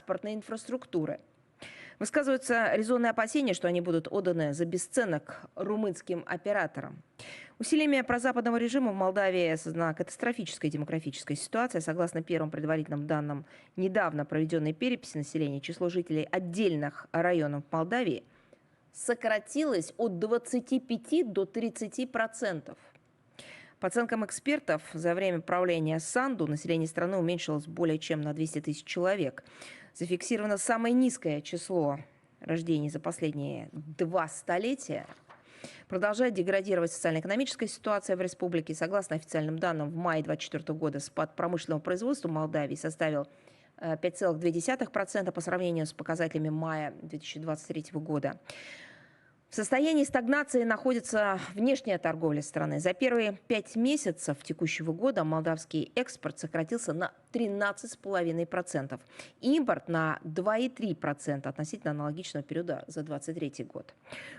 транспортной инфраструктуры. Высказываются резонные опасения, что они будут отданы за бесценок румынским операторам. Усилиями прозападного режима в Молдавии создана катастрофическая демографическая ситуация. Согласно первым предварительным данным недавно проведенной переписи населения, число жителей отдельных районов Молдавии сократилось от 25 до 30%. По оценкам экспертов, за время правления Санду население страны уменьшилось более чем на 200 тысяч человек. Зафиксировано самое низкое число рождений за последние 2 столетия. Продолжает деградировать социально-экономическая ситуация в республике. Согласно официальным данным, в мае 2024 года спад промышленного производства в Молдавии составил 5,2% по сравнению с показателями мая 2023 года. В состоянии стагнации находится внешняя торговля страны. За первые 5 месяцев текущего года молдавский экспорт сократился на 13,5%. Импорт на 2,3% относительно аналогичного периода за 2023 год.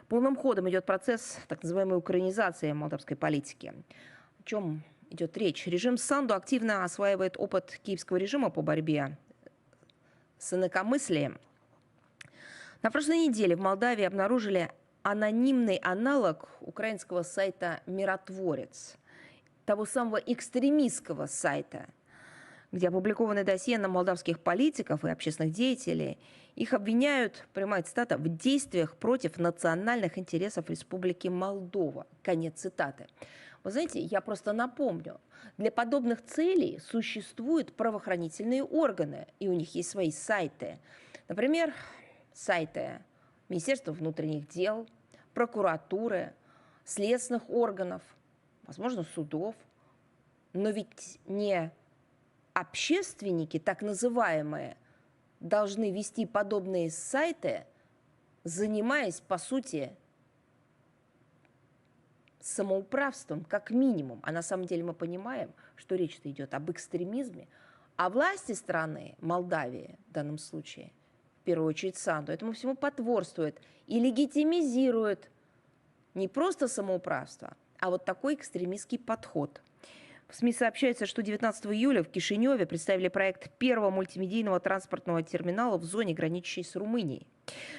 Полным ходом идет процесс так называемой украинизации молдавской политики. О чем идет речь? Режим Санду активно осваивает опыт киевского режима по борьбе с инакомыслием. На прошлой неделе в Молдавии обнаружили анонимный аналог украинского сайта «Миротворец», того самого экстремистского сайта, где опубликованы досье на молдавских политиков и общественных деятелей. Их обвиняют, прямая цитата, в действиях против национальных интересов Республики Молдова. Конец цитаты. Вы знаете, я просто напомню, для подобных целей существуют правоохранительные органы, и у них есть свои сайты. Например, сайты Министерства внутренних дел, прокуратуры, следственных органов, возможно, судов. Но ведь не общественники, так называемые, должны вести подобные сайты, занимаясь, по сути, самоуправством, как минимум. А на самом деле мы понимаем, что речь-то идет об экстремизме. А власти страны, Молдавии в данном случае, в первую очередь Санду, этому всему потворствует и легитимизирует не просто самоуправство, а вот такой экстремистский подход. В СМИ сообщается, что 19 июля в Кишиневе представили проект первого мультимедийного транспортного терминала в зоне, граничащей с Румынией.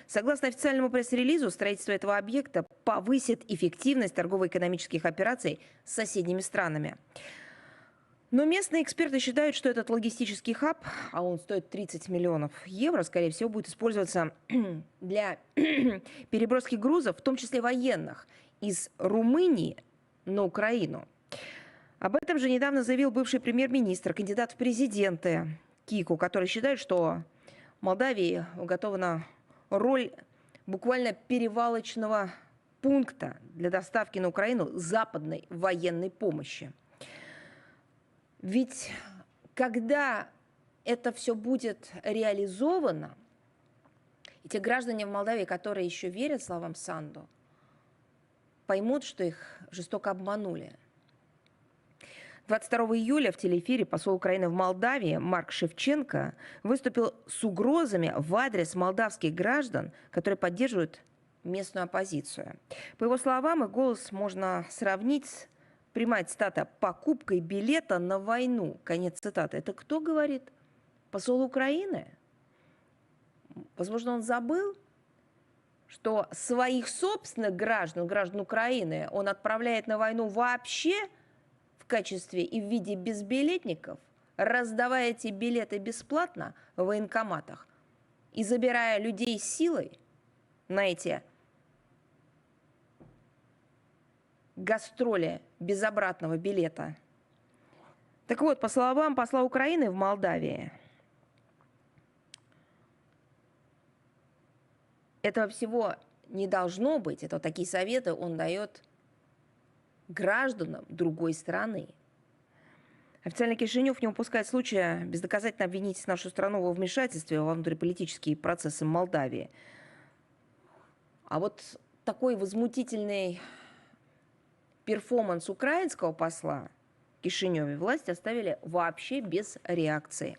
Согласно официальному пресс-релизу, строительство этого объекта повысит эффективность торгово-экономических операций с соседними странами. Но местные эксперты считают, что этот логистический хаб, а он стоит 30 миллионов евро, скорее всего, будет использоваться для переброски грузов, в том числе военных, из Румынии на Украину. Об этом же недавно заявил бывший премьер-министр, кандидат в президенты Акихико, который считает, что Молдавии уготована роль буквально перевалочного пункта для доставки на Украину западной военной помощи. Ведь когда это все будет реализовано, и те граждане в Молдавии, которые еще верят словам Санду, поймут, что их жестоко обманули. 22 июля в телеэфире посол Украины в Молдавии Марк Шевченко выступил с угрозами в адрес молдавских граждан, которые поддерживают местную оппозицию. По его словам, их голос можно сравнить с, прямая цитата, «покупкой билета на войну». Конец цитаты. Это кто говорит? Посол Украины? Возможно, он забыл, что своих собственных граждан, граждан Украины, он отправляет на войну вообще в качестве и в виде безбилетников, раздавая эти билеты бесплатно в военкоматах и забирая людей силой на эти гастроли без обратного билета. Так вот, по словам посла Украины в Молдавии, этого всего не должно быть. Это такие советы он дает гражданам другой страны. Официально Кишинев не упускает случая бездоказательно обвинить нашу страну во вмешательстве во внутриполитические процессы Молдавии. А вот такой возмутительный перформанс украинского посла в Кишиневе власти оставили вообще без реакции.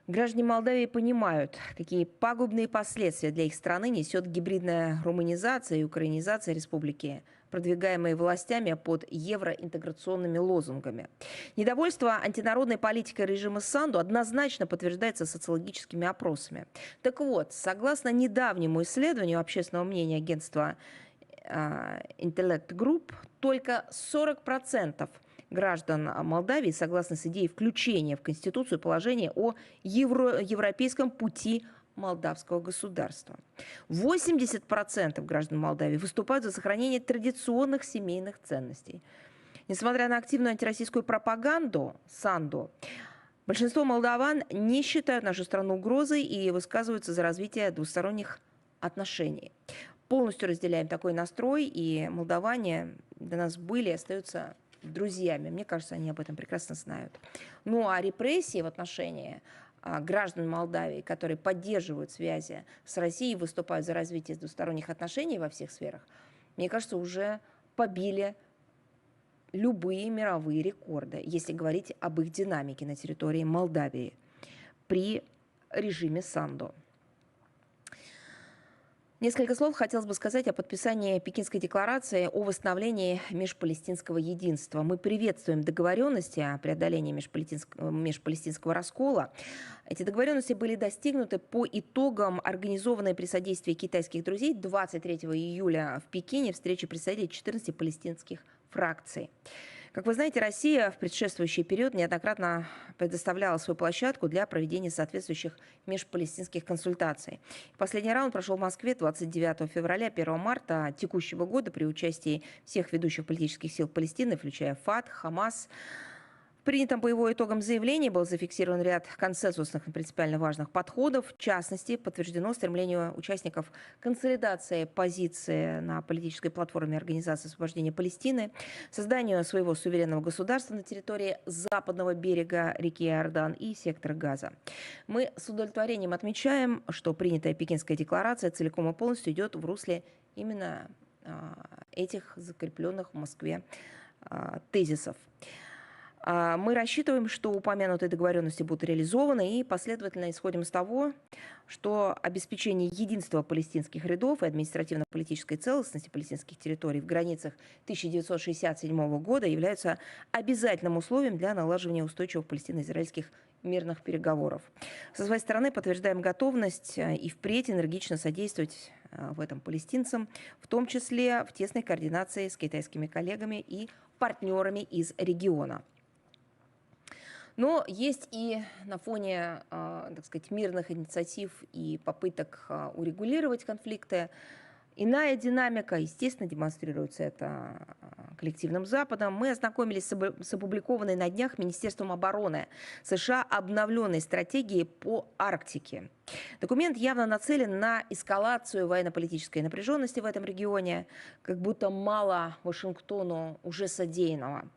Граждане Молдавии понимают, какие пагубные последствия для их страны несет гибридная румынизация и украинизация республики, продвигаемые властями под евроинтеграционными лозунгами. Недовольство антинародной политикой режима Санду однозначно подтверждается социологическими опросами. Так вот, согласно недавнему исследованию общественного мнения агентства Intellect Group, только 40% граждан Молдавии согласны с идеей включения в Конституцию положения о европейском пути молдавского государства. 80% граждан Молдавии выступают за сохранение традиционных семейных ценностей. Несмотря на активную антироссийскую пропаганду Санду, большинство молдаван не считают нашу страну угрозой и высказываются за развитие двусторонних отношений. Полностью разделяем такой настрой, и молдаване для нас были и остаются друзьями. Мне кажется, они об этом прекрасно знают. Ну а репрессии в отношении граждан Молдавии, которые поддерживают связи с Россией и выступают за развитие двусторонних отношений во всех сферах, мне кажется, уже побили любые мировые рекорды, если говорить об их динамике на территории Молдавии при режиме Санду. Несколько слов хотелось бы сказать о подписании Пекинской декларации о восстановлении межпалестинского единства. Мы приветствуем договоренности о преодолении межпалестинского раскола. Эти договоренности были достигнуты по итогам организованной при содействии китайских друзей 23 июля в Пекине встречи представителей 14 палестинских фракций. Как вы знаете, Россия в предшествующий период неоднократно предоставляла свою площадку для проведения соответствующих межпалестинских консультаций. Последний раунд прошел в Москве 29 февраля, 1 марта текущего года при участии всех ведущих политических сил Палестины, включая ФАТ, ХАМАС. В принятом по его итогам заявлении был зафиксирован ряд консенсусных и принципиально важных подходов. В частности, подтверждено стремление участников консолидации позиции на политической платформе Организации освобождения Палестины, созданию своего суверенного государства на территории западного берега реки Иордан и сектора Газа. Мы с удовлетворением отмечаем, что принятая Пекинская декларация целиком и полностью идет в русле именно этих закрепленных в Москве тезисов. Мы рассчитываем, что упомянутые договоренности будут реализованы, и последовательно исходим из того, что обеспечение единства палестинских рядов и административно-политической целостности палестинских территорий в границах 1967 года являются обязательным условием для налаживания устойчивых палестино-израильских мирных переговоров. Со своей стороны подтверждаем готовность и впредь энергично содействовать в этом палестинцам, в том числе в тесной координации с китайскими коллегами и партнерами из региона. Но есть и на фоне, так сказать, мирных инициатив и попыток урегулировать конфликты иная динамика, естественно, демонстрируется это коллективным Западом. Мы ознакомились с опубликованной на днях Министерством обороны США обновленной стратегией по Арктике. Документ явно нацелен на эскалацию военно-политической напряженности в этом регионе, как будто мало Вашингтону уже содеянного.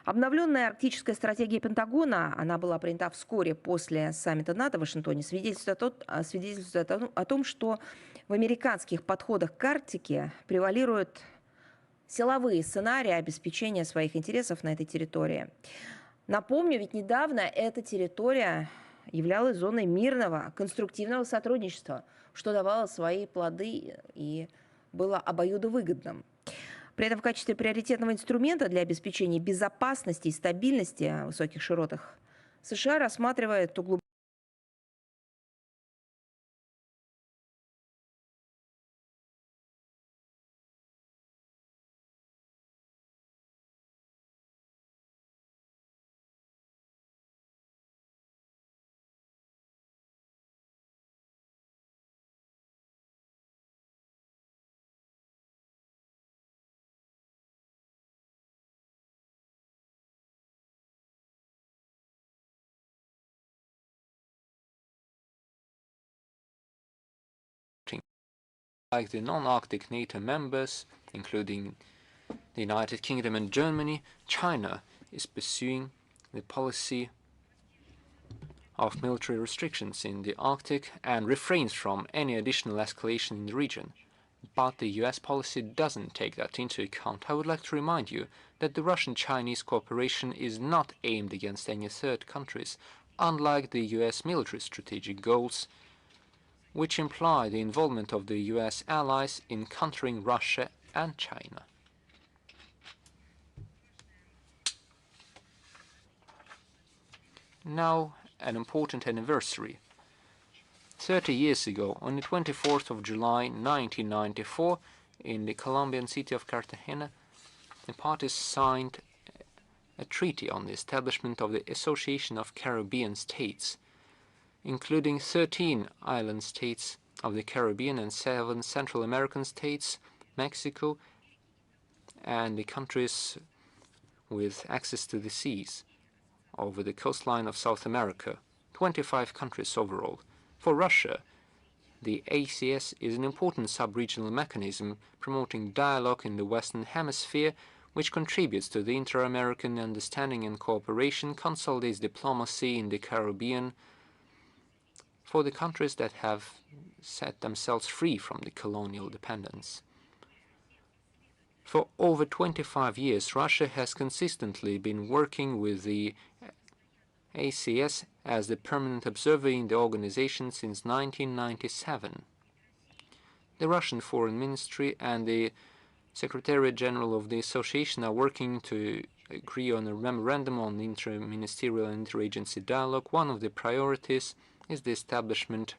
Обновленная арктическая стратегия Пентагона, она была принята вскоре после саммита НАТО в Вашингтоне, свидетельствует о том, что в американских подходах к Арктике превалируют силовые сценарии обеспечения своих интересов на этой территории. Напомню, ведь недавно эта территория являлась зоной мирного, конструктивного сотрудничества, что давало свои плоды и было обоюдовыгодным. При этом в качестве приоритетного инструмента для обеспечения безопасности и стабильности в высоких широтах США рассматривает углубление like the non-Arctic NATO members, including the United Kingdom and Germany, China is pursuing the policy of military restrictions in the Arctic and refrains from any additional escalation in the region. But the US policy doesn't take that into account. I would like to remind you that the Russian-Chinese cooperation is not aimed against any third countries, unlike the US military strategic goals, which imply the involvement of the US allies in countering Russia and China. Now, an important anniversary. 30 years ago, on the 24th of July 1994, in the Colombian city of Cartagena, the parties signed a treaty on the establishment of the Association of Caribbean States, including 13 island states of the Caribbean and 7 Central American states, Mexico, and the countries with access to the seas over the coastline of South America, 25 countries overall. For Russia, the ACS is an important sub-regional mechanism promoting dialogue in the Western Hemisphere, which contributes to the inter-American understanding and cooperation, consolidates diplomacy in the Caribbean for the countries that have set themselves free from the colonial dependence. For over 25 years, Russia has consistently been working with the ACS as the permanent observer in the organization since 1997. The Russian Foreign Ministry and the Secretariat General of the Association are working to agree on a memorandum on inter-ministerial and interagency dialogue. One of the priorities is the establishment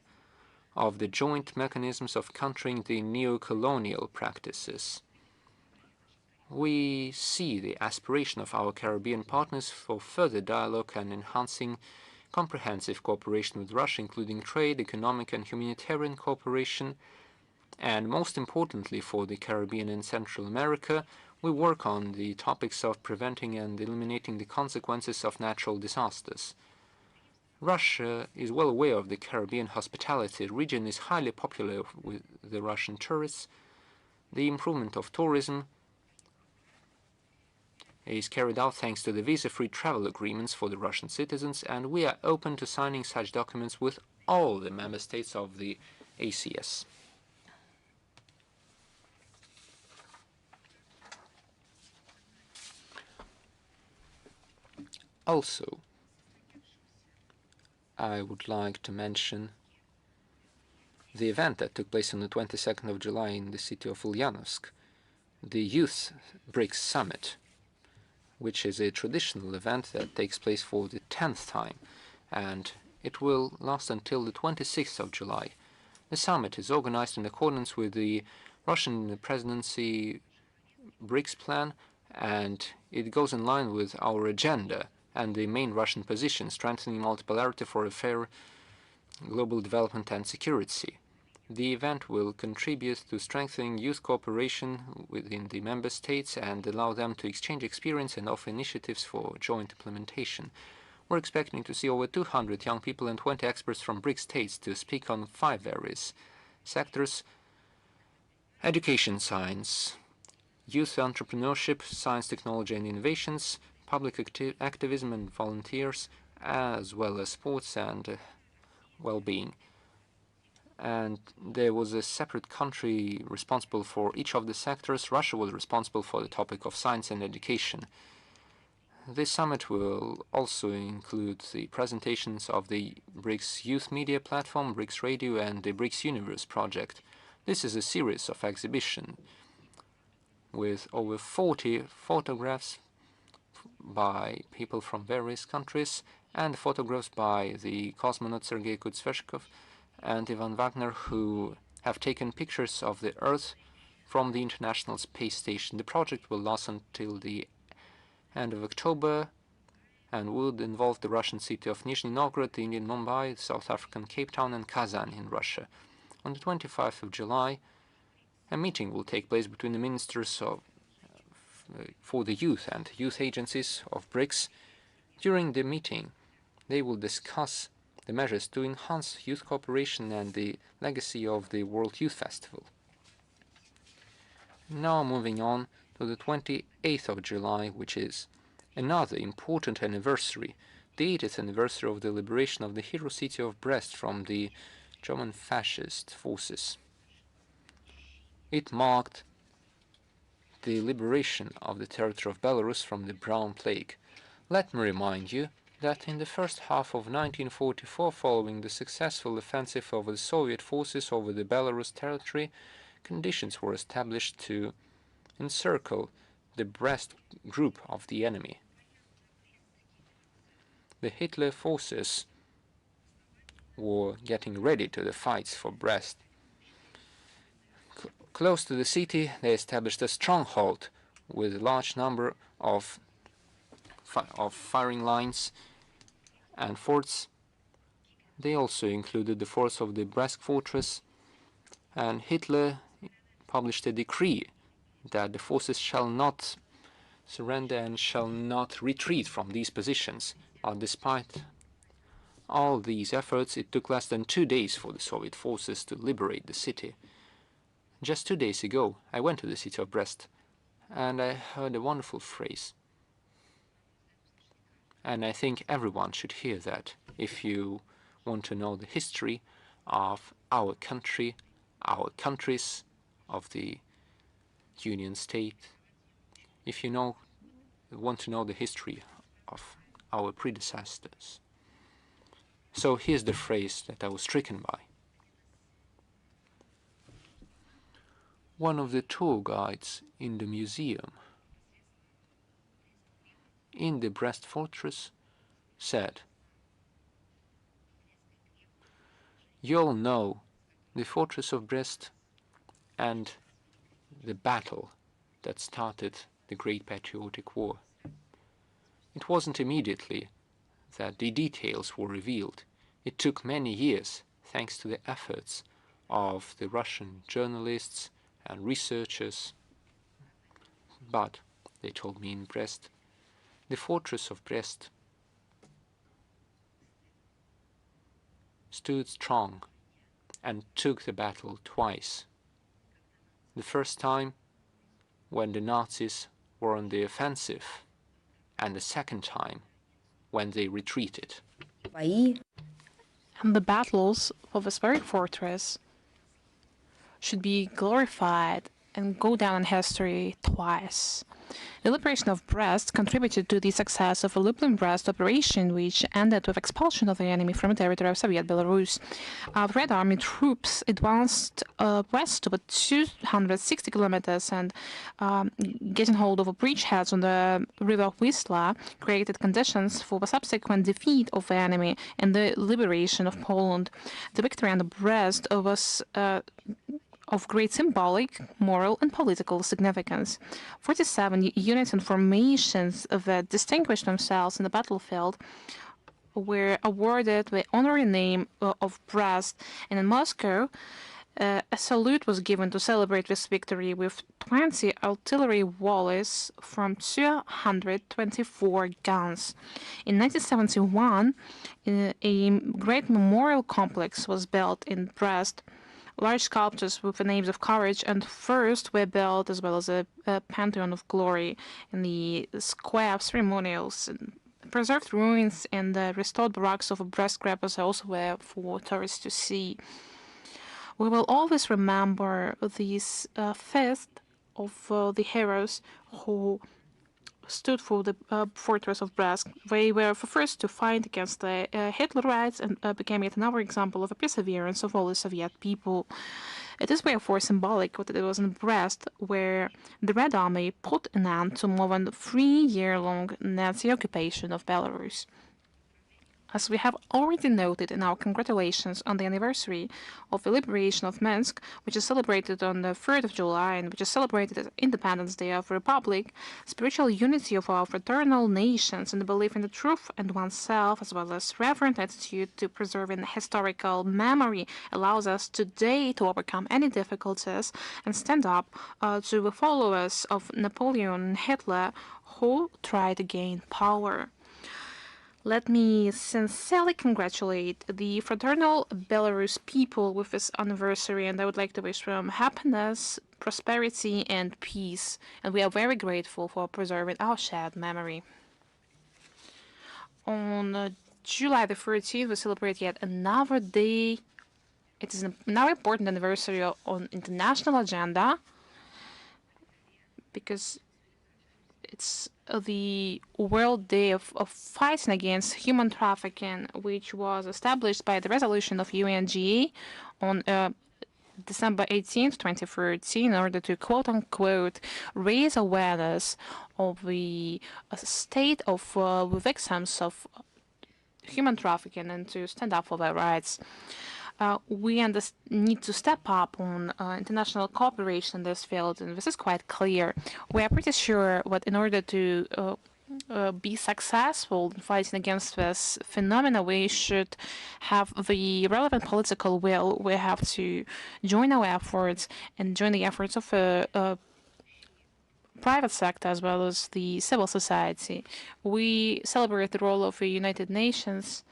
of the joint mechanisms of countering the neo-colonial practices. We see the aspiration of our Caribbean partners for further dialogue and enhancing comprehensive cooperation with Russia, including trade, economic and humanitarian cooperation, and most importantly for the Caribbean and Central America, we work on the topics of preventing and eliminating the consequences of natural disasters. Russia is well aware of the Caribbean hospitality. The region is highly popular with the Russian tourists. The improvement of tourism is carried out thanks to the visa-free travel agreements for the Russian citizens, and we are open to signing such documents with all the member states of the ACS. Also, I would like to mention the event that took place on the 22nd of July in the city of Ulyanovsk, the Youth BRICS Summit, which is a traditional event that takes place for the 10th time, and it will last until the 26th of July. The summit is organized in accordance with the Russian presidency BRICS plan, and it goes in line with our agenda and the main Russian position, strengthening multipolarity for a fair global development and security. The event will contribute to strengthening youth cooperation within the member states and allow them to exchange experience and offer initiatives for joint implementation. We're expecting to see over 200 young people and 20 experts from BRICS states to speak on 5 various sectors: education science, youth entrepreneurship, science, technology and innovations, public activism and volunteers, as well as sports and well-being. And there was a separate country responsible for each of the sectors. Russia was responsible for the topic of science and education. This summit will also include the presentations of the BRICS Youth Media Platform, BRICS Radio, and the BRICS Universe project. This is a series of exhibitions with over 40 photographs by people from various countries and photographs by the cosmonaut Sergei Kutsveshkov and Ivan Wagner, who have taken pictures of the Earth from the International Space Station. The project will last until the end of October and would involve the Russian city of Nizhny Novgorod, the Indian Mumbai, the South African Cape Town, and Kazan in Russia. On the 25th of July, a meeting will take place between the ministers for the youth and youth agencies of BRICS. During the meeting, they will discuss the measures to enhance youth cooperation and the legacy of the World Youth Festival. Now moving on to the 28th of July, which is another important anniversary, the 80th anniversary of the liberation of the hero city of Brest from the German fascist forces. It marked the liberation of the territory of Belarus from the Brown Plague. Let me remind you that in the first half of 1944, following the successful offensive of the Soviet forces over the Belarus territory, conditions were established to encircle the Brest group of the enemy. The Hitler forces were getting ready to the fights for Brest. Close to the city, they established a stronghold with a large number of firing lines and forts. They also included the forts of the Brest fortress, and Hitler published a decree that the forces shall not surrender and shall not retreat from these positions. Despite all these efforts, it took less than 2 days for the Soviet forces to liberate the city. Just 2 days ago, I went to the city of Brest, and I heard a wonderful phrase. And I think everyone should hear that if you want to know the history of our country, our countries, of the Union State, if you want to know the history of our predecessors. So here's the phrase that I was stricken by. One of the tour guides in the museum in the Brest fortress said, "You all know the fortress of Brest and the battle that started the Great Patriotic War. It wasn't immediately that the details were revealed. It took many years, thanks to the efforts of the Russian journalists and researchers. But, they told me in Brest, the fortress of Brest stood strong and took the battle twice. The first time when the Nazis were on the offensive, and the second time when they retreated." And the battles of this very fortress should be glorified and go down in history twice. The liberation of Brest contributed to the success of the Lublin-Brest operation, which ended with expulsion of the enemy from the territory of Soviet Belarus. The Red Army troops advanced west about 260 kilometers and getting hold of bridgeheads on the river Wisla created conditions for the subsequent defeat of the enemy and the liberation of Poland. The victory under Brest was of great symbolic, moral, and political significance. 47 units and formations that distinguished themselves in the battlefield were awarded the honorary name of Brest, and in Moscow, a salute was given to celebrate this victory with 20 artillery volleys from 224 guns. In 1971, a great memorial complex was built in Brest. Large sculptures with the names of courage and first were built, as well as a pantheon of glory in the square of ceremonials. Preserved ruins and the restored barracks of Brest Grappers also were for tourists to see. We will always remember this feast of the heroes who stood for the fortress of Brest. They were the first to fight against the Hitlerites and became yet another example of the perseverance of all the Soviet people. It is therefore symbolic that it was in Brest where the Red Army put an end to more than 3-year-long Nazi occupation of Belarus. As we have already noted in our congratulations on the anniversary of the liberation of Minsk, which is celebrated on the 3rd of July and which is celebrated as Independence Day of the Republic, spiritual unity of our fraternal nations and the belief in the truth and oneself, as well as reverent attitude to preserving historical memory, allows us today to overcome any difficulties and stand up to the followers of Napoleon and Hitler who tried to gain power. Let me sincerely congratulate the fraternal Belarus people with this anniversary, and I would like to wish them happiness, prosperity, and peace. And we are very grateful for preserving our shared memory. On July the 13th, we celebrate yet another day. It is another important anniversary on international agenda because it's the World Day of Fighting Against Human Trafficking, which was established by the resolution of UNGA on December 18th, 2013, in order to quote-unquote raise awareness of the state of the victims of human trafficking and to stand up for their rights. We need to step up on international cooperation in this field, and this is quite clear. We are pretty sure that in order to be successful in fighting against this phenomena, we should have the relevant political will. We have to join our efforts and join the efforts of private sector as well as the civil society. We celebrate the role of the United Nations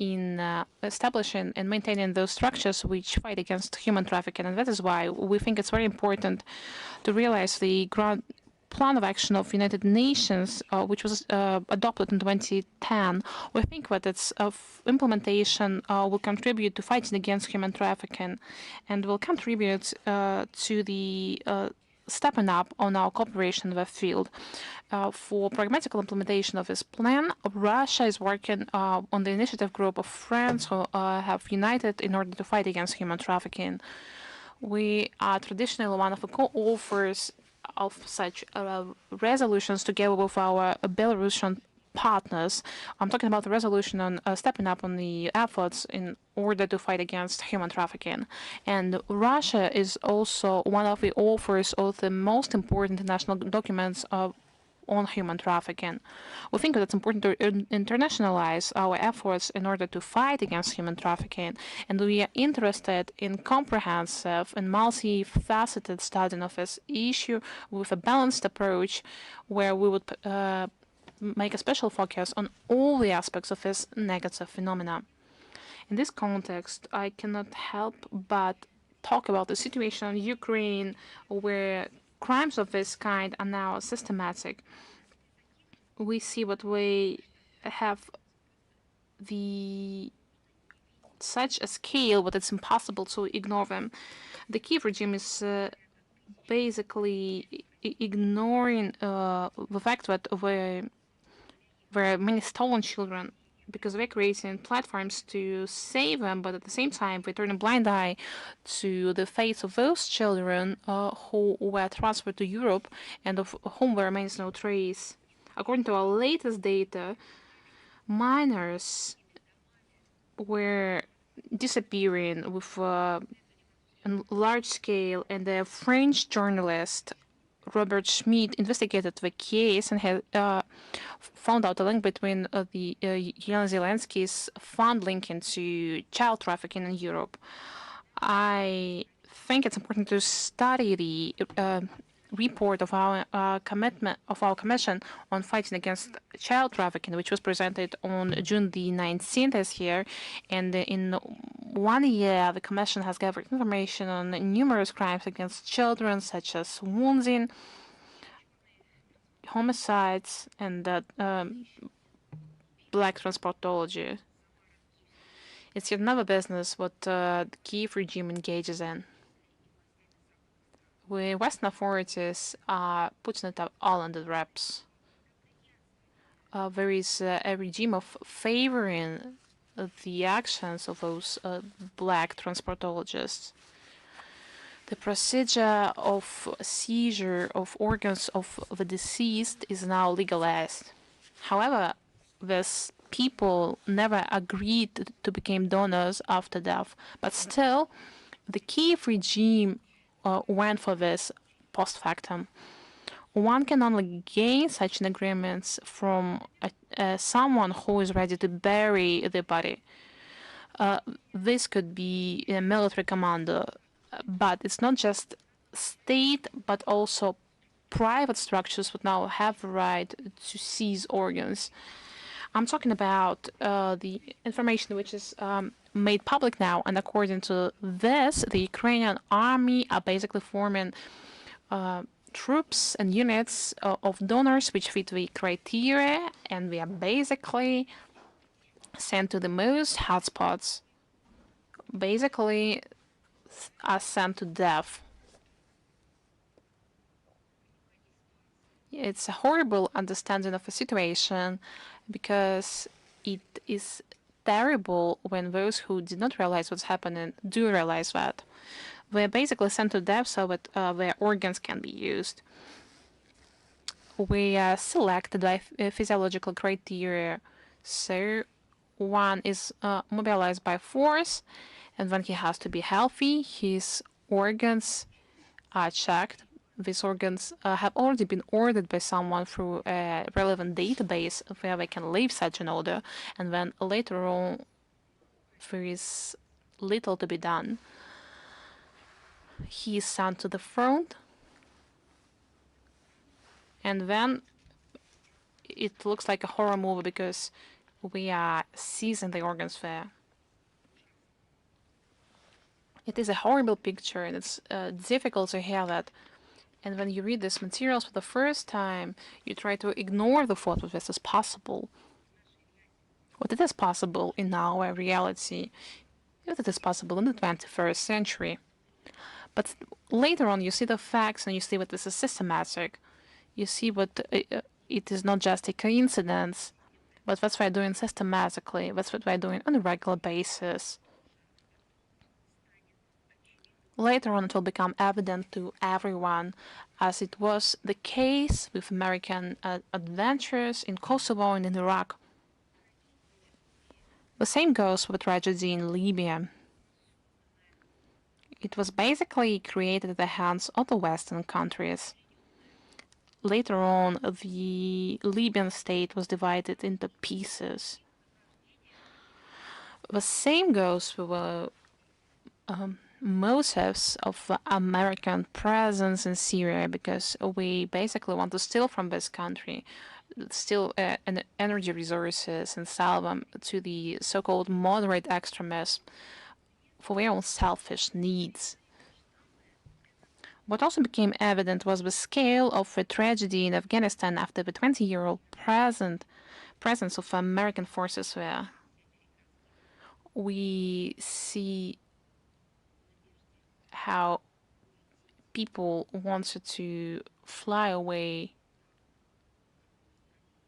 in establishing and maintaining those structures which fight against human trafficking, and that is why we think it's very important to realize the grand plan of action of United Nations, which was adopted in 2010. We think that its implementation will contribute to fighting against human trafficking and will contribute to the stepping up on our cooperation in the field. For pragmatical implementation of this plan, Russia is working on the initiative group of friends who have united in order to fight against human trafficking. We are traditionally one of the co-authors of such resolutions together with our Belarusian partners. I'm talking about the resolution on stepping up on the efforts in order to fight against human trafficking. And Russia is also one of the authors of the most important international documents on human trafficking. We think that it's important to internationalize our efforts in order to fight against human trafficking, and we are interested in comprehensive and multifaceted study of this issue with a balanced approach where we would make a special focus on all the aspects of this negative phenomena. In this context, I cannot help but talk about the situation in Ukraine, where crimes of this kind are now systematic. We see what we have such a scale that it's impossible to ignore them. The Kiev regime is basically ignoring the fact that there are many stolen children because they're creating platforms to save them, but at the same time they turn a blind eye to the fate of those children who were transferred to Europe and of whom there remains no trace. According to our latest data, minors were disappearing with large scale, and the French journalist Robert Schmidt investigated the case and had found out a link between Yelena Zelensky's fund linking to child trafficking in Europe. I think it's important to study the report of our commission on fighting against child trafficking, which was presented on June the 19th this year. And in 1 year, the commission has gathered information on numerous crimes against children, such as wounding, homicides, and black transportology. It's yet another business what the Kiev regime engages in. The Western authorities are putting it all under wraps. There is a regime of favoring the actions of those black transportologists. The procedure of seizure of organs of the deceased is now legalized. However, these people never agreed to become donors after death, but still, the Kiev regime went for this post factum. One can only gain such an agreement from someone who is ready to bury the body. This could be a military commander, but it's not just state, but also private structures would now have the right to seize organs. I'm talking about the information which is made public now, and according to this, the Ukrainian army are basically forming troops and units of donors which fit the criteria, and we are basically sent to the most hotspots, basically are sent to death. It's a horrible understanding of a situation because it is terrible when those who did not realize what's happening do realize that. They're basically sent to death so that their organs can be used. We are selected by physiological criteria. So one is mobilized by force, and when he has to be healthy, his organs are checked. These organs have already been ordered by someone through a relevant database where they can leave such an order, and then later on there is little to be done. He is sent to the front, and then it looks like a horror movie because we are seizing the organs there. It is a horrible picture, and it's difficult to hear that. And when you read these materials for the first time, you try to ignore the thought that this is possible. But it is possible in our reality. It is possible in the 21st century. But later on, you see the facts and you see what this is systematic. You see what it is not just a coincidence, but that's what we're doing systematically. That's what we're doing on a regular basis. Later on, it will become evident to everyone, as it was the case with American adventures in Kosovo and in Iraq. The same goes for the tragedy in Libya. It was basically created at the hands of the Western countries. Later on, the Libyan state was divided into pieces. The same goes for the motives of American presence in Syria, because we basically want to steal from this country, steal energy resources and sell them to the so-called moderate extremists for their own selfish needs. What also became evident was the scale of the tragedy in Afghanistan after the 20-year-old presence of American forces there. We see how people wanted to fly away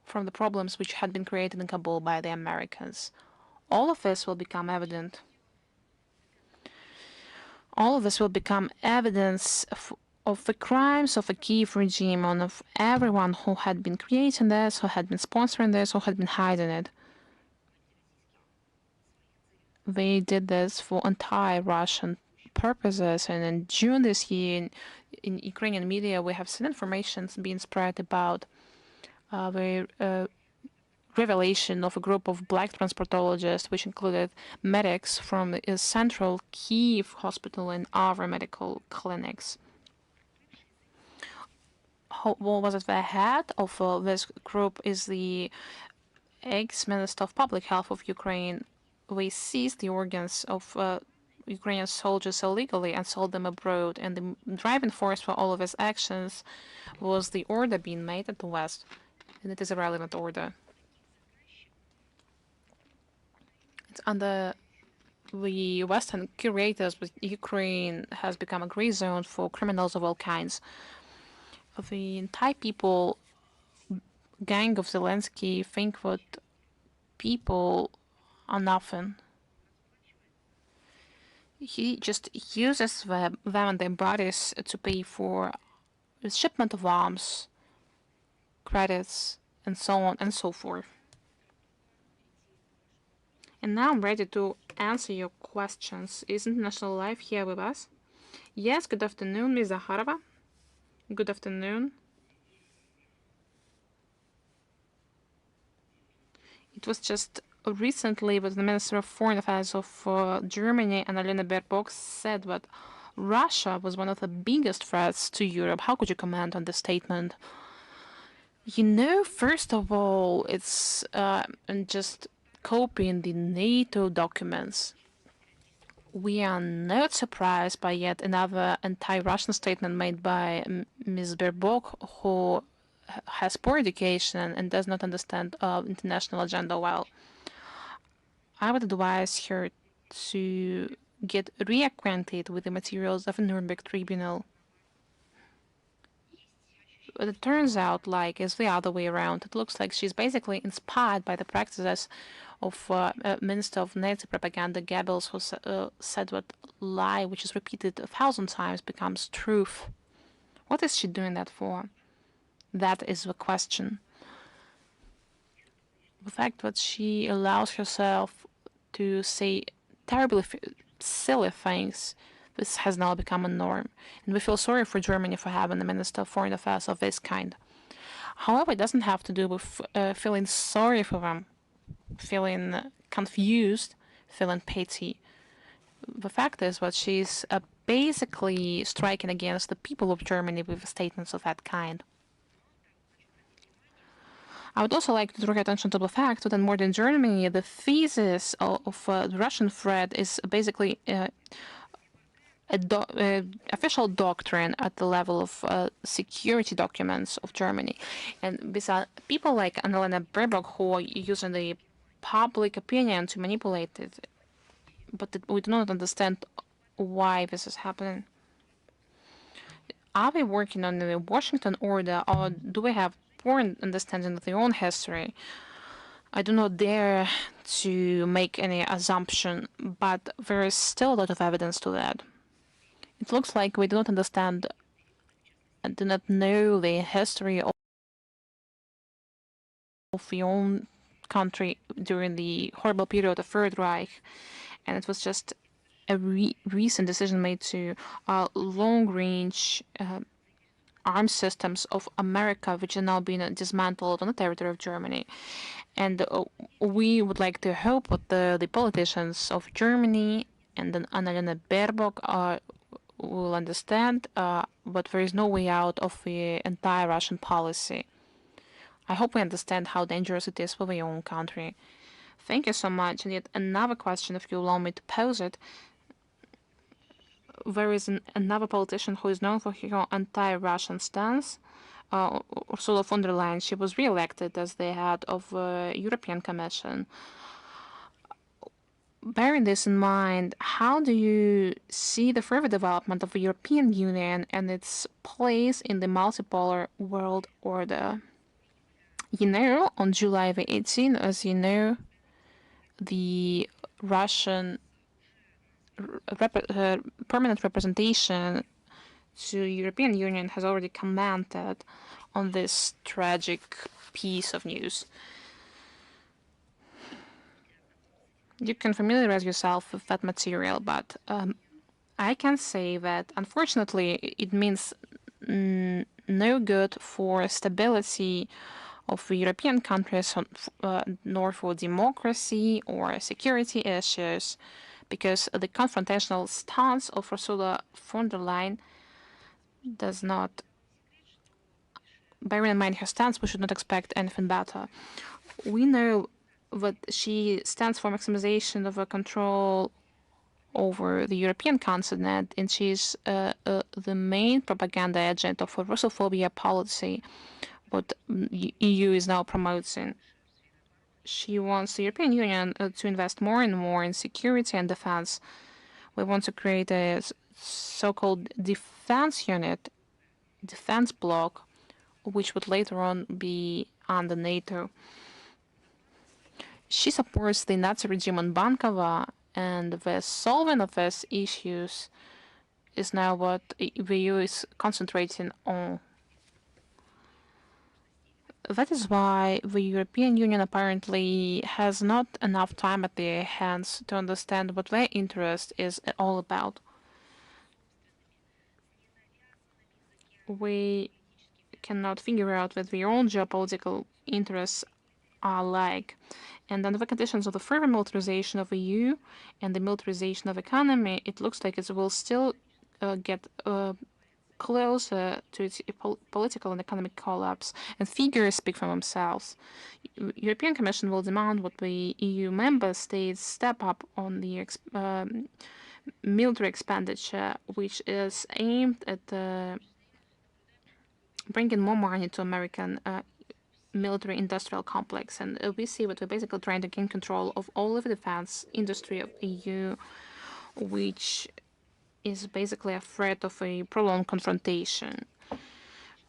from the problems which had been created in Kabul by the Americans. All of this will become evident. All of this will become evidence of the crimes of the Kiev regime and of everyone who had been creating this, who had been sponsoring this, who had been hiding it. They did this for anti-Russian purposes, and in June this year, in Ukrainian media, we have seen information being spread about the revelation of a group of black transportologists, which included medics from the central Kiev hospital and other medical clinics. What was it? The head of this group is the ex-minister of public health of Ukraine. We seized the organs of Ukrainian soldiers illegally and sold them abroad, and the driving force for all of his actions was the order being made at the West, and it is a relevant order. It's under the Western curators, but Ukraine has become a gray zone for criminals of all kinds. The Thai people, gang of Zelensky, think that people are nothing. He just uses them and their bodies to pay for the shipment of arms, credits, and so on and so forth. And now I'm ready to answer your questions. Is International Life here with us? Yes, good afternoon, Ms. Zakharova. Good afternoon. It was just recently that the Minister of Foreign Affairs of Germany, Annalena Baerbock, said that Russia was one of the biggest threats to Europe. How could you comment on this statement? You know, first of all, it's just copying the NATO documents. We are not surprised by yet another anti-Russian statement made by Ms. Baerbock, who has poor education and does not understand international agenda well. I would advise her to get reacquainted with the materials of the Nuremberg Tribunal. it turns out like it's the other way around. It looks like she's basically inspired by the practices of Minister of Nazi Propaganda Goebbels, who said what lie, which is repeated 1,000 times, becomes truth. What is she doing that for? That is the question. The fact that she allows herself to say terribly silly things, this has now become a norm. And we feel sorry for Germany for having a Minister of Foreign Affairs of this kind. However, it doesn't have to do with feeling sorry for them, feeling confused, feeling pity. The fact is that she's basically striking against the people of Germany with statements of that kind. I would also like to draw your attention to the fact that in modern Germany, the thesis of the Russian threat is basically official doctrine at the level of security documents of Germany. And these are people like Annalena Baerbock who are using the public opinion to manipulate it. But we do not understand why this is happening. Are we working on the Washington order, or do we have poor understanding of their own history? I do not dare to make any assumption, but there is still a lot of evidence to that. It looks like we do not understand and do not know the history of your own country during the horrible period of the Third Reich, and it was just a recent decision made to long-range arms systems of America, which are now being dismantled on the territory of Germany. And we would like to hope that the politicians of Germany and then Annalena Baerbock will understand but there is no way out of the entire Russian policy. I hope we understand how dangerous it is for their own country. Thank you so much. And yet another question, if you allow me to pose it. There is another politician who is known for her anti-Russian stance, Ursula von der Leyen. She was re-elected as the head of the European Commission. Bearing this in mind, how do you see the further development of the European Union and its place in the multipolar world order? You know, on July the 18th, as you know, the Russian permanent representation to European Union has already commented on this tragic piece of news. You can familiarize yourself with that material, but I can say that unfortunately it means no good for stability of the European countries, nor for democracy or security issues, because the confrontational stance of Ursula von der Leyen does not, bearing in mind her stance, we should not expect anything better. We know that she stands for maximization of control over the European continent, and she's the main propaganda agent of a Russophobia policy, what EU is now promoting. She wants the European Union to invest more and more in security and defense. We want to create a so-called defense unit, defense bloc, which would later on be under NATO. She supports the Nazi regime on Bankova, and the solving of these issues is now what the EU is concentrating on. That is why the European Union apparently has not enough time at their hands to understand what their interest is all about. We cannot figure out what their own geopolitical interests are like. And under the conditions of the further militarization of the EU and the militarization of the economy, it looks like it will still get closer to its political and economic collapse, and figures speak for themselves. European Commission will demand what the EU member states step up on the military expenditure, which is aimed at bringing more money to American military industrial complex. And we see what we're basically trying to gain control of all of the defense industry of EU, which is basically a threat of a prolonged confrontation.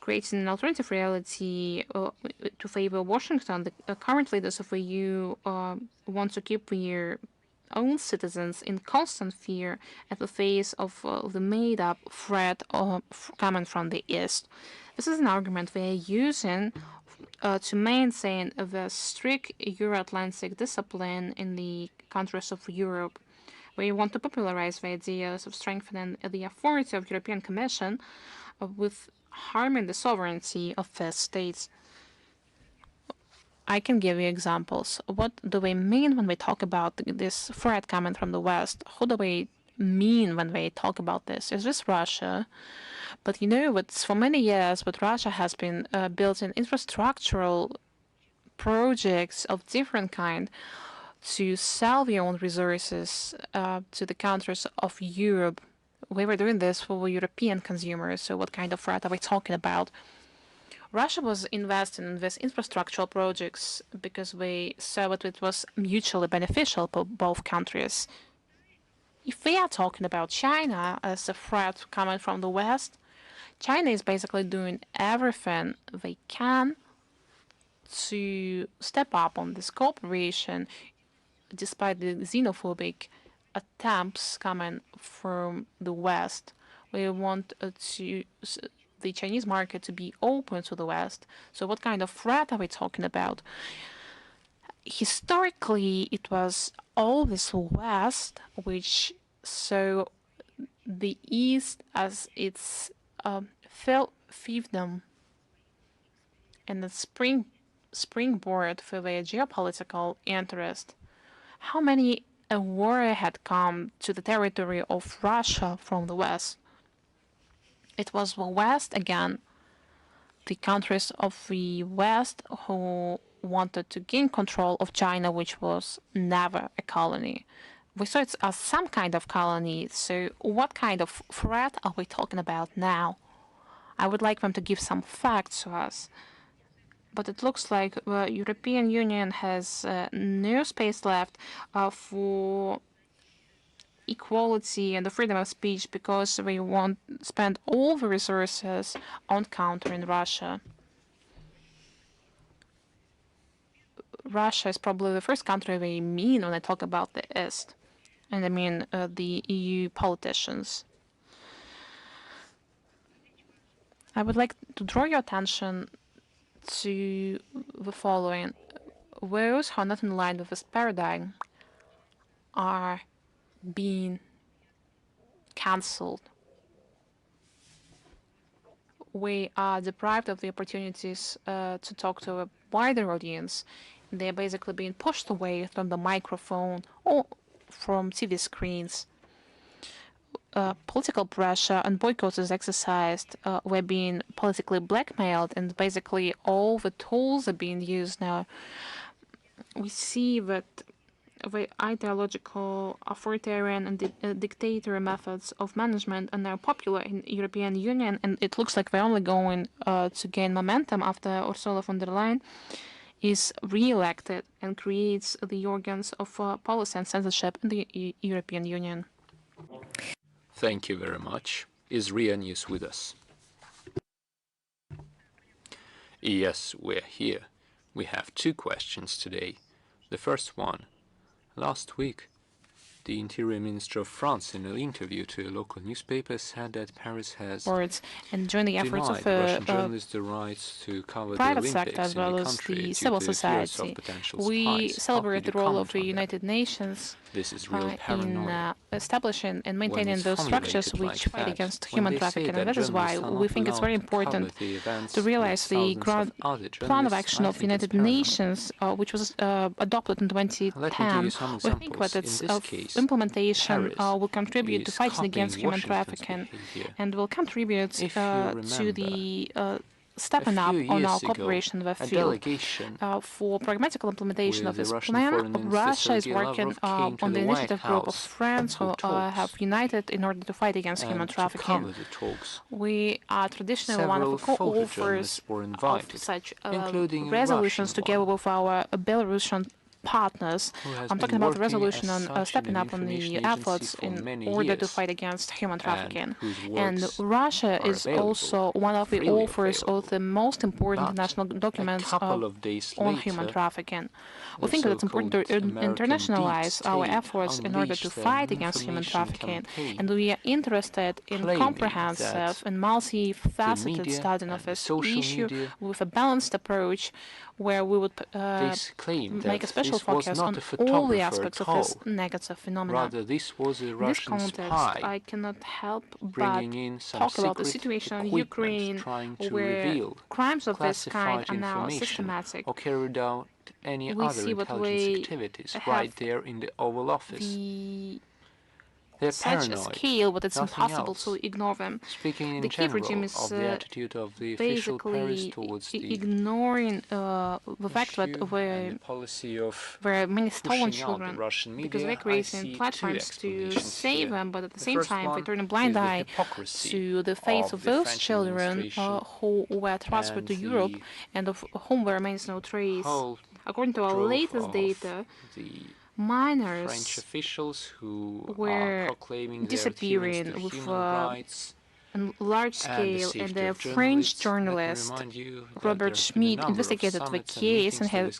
creating an alternative reality to favor Washington. The current leaders of EU want to keep their own citizens in constant fear at the face of the made-up threat coming from the East. This is an argument they are using to maintain the strict Euro-Atlantic discipline in the countries of Europe. We want to popularize the ideas of strengthening the authority of European Commission with harming the sovereignty of first states. I can give you examples. What do they mean when we talk about this threat coming from the West? Who do they mean when they talk about this? Is this Russia? But you know, for many years, what Russia has been building infrastructural projects of different kind to sell their own resources to the countries of Europe. We were doing this for European consumers. So what kind of threat are we talking about? Russia was investing in these infrastructural projects because they saw that it was mutually beneficial for both countries. If we are talking about China as a threat coming from the West, China is basically doing everything they can to step up on this cooperation, despite the xenophobic attempts coming from the West. We want the Chinese market to be open to the West. So what kind of threat are we talking about? Historically, it was always West which saw the East as its fiefdom and a springboard for their geopolitical interest. How many a war had come to the territory of Russia from the West? It was the West again, the countries of the West who wanted to gain control of China, which was never a colony. We saw it as some kind of colony. So what kind of threat are we talking about now? I would like them to give some facts to us. But it looks like the European Union has no space left for equality and the freedom of speech because we want to spend all the resources on countering Russia. Russia is probably the first country they mean when I talk about the East. And I mean the EU politicians. I would like to draw your attention to the following. Those who are not in line with this paradigm are being cancelled. We are deprived of the opportunities to talk to a wider audience. They're basically being pushed away from the microphone or from TV screens. Political pressure and boycott is exercised. We're being politically blackmailed, and basically all the tools are being used now. We see that the ideological, authoritarian, and dictatorial methods of management are now popular in the European Union, and it looks like they're only going to gain momentum after Ursula von der Leyen is re-elected and creates the organs of policy and censorship in the European Union. Thank you very much. Is Ria News with us? Yes, we're here. We have two questions today. The first one. Last week, the Interior Minister of France, in an interview to a local newspaper, said that Paris has and join the efforts of Russian journalists the rights to cover private the sector Olympics as well in the as country the due civil to fears society. of potential We spies. celebrate the role of the comment on United Nations This is real in paranoia. establishing and When maintaining it's those structures formulated which like fight that, against when human they say trafficking. And that that is why journalists are we not think it's very allowed to cover important the events to realize with the thousands of other plan of journalists, action I of think it's United paranoia. Nations, which was adopted in Let me give 2010. you some We examples. think that its In this case, implementation Paris will contribute to is fighting against copying human Washington's trafficking behavior. and will contribute If you to remember, the a stepping up few on our years ago, cooperation in the a field. delegation For pragmatical implementation of with the this Russian plan, Foreign Minister Russia is Sergei working Lavrov came to on the the White initiative group of House friends who for talks have united in order to fight against human and to trafficking. cover the talks. We are traditionally one of the Several co-authors photojournalists were of invited, such including resolutions Russian together one. with our Belarusian partners. I'm talking about the resolution on stepping up on the efforts in order to fight against human trafficking. And Russia is also one of the authors of the most important international documents on human trafficking. We think that it's important to internationalize our efforts in order to fight against human trafficking, and we are interested in comprehensive and multifaceted study of this issue with a balanced approach where we would make a special focus on all the aspects of this negative phenomenon. Rather, this was a Russian context, spy I cannot help but talk about the situation in Ukraine, where crimes of this kind are now systematic. Or carried out any other intelligence activities right there in the Oval Office. They're such paranoid, a scale, but it's impossible else. to ignore them. Speaking in the Kiev regime general is of the attitude of the official Paris towards the ignoring the fact that policy of there are many stolen pushing out children the Russian media, because they're creating platforms to save them, but at the same time they turn a blind eye to the fate of those children who were transferred to Europe and of whom there remains no trace. According to our latest data, minors French officials who were are proclaiming disappearing their with human rights on large scale, and the French journalist Robert Schmidt investigated the case and has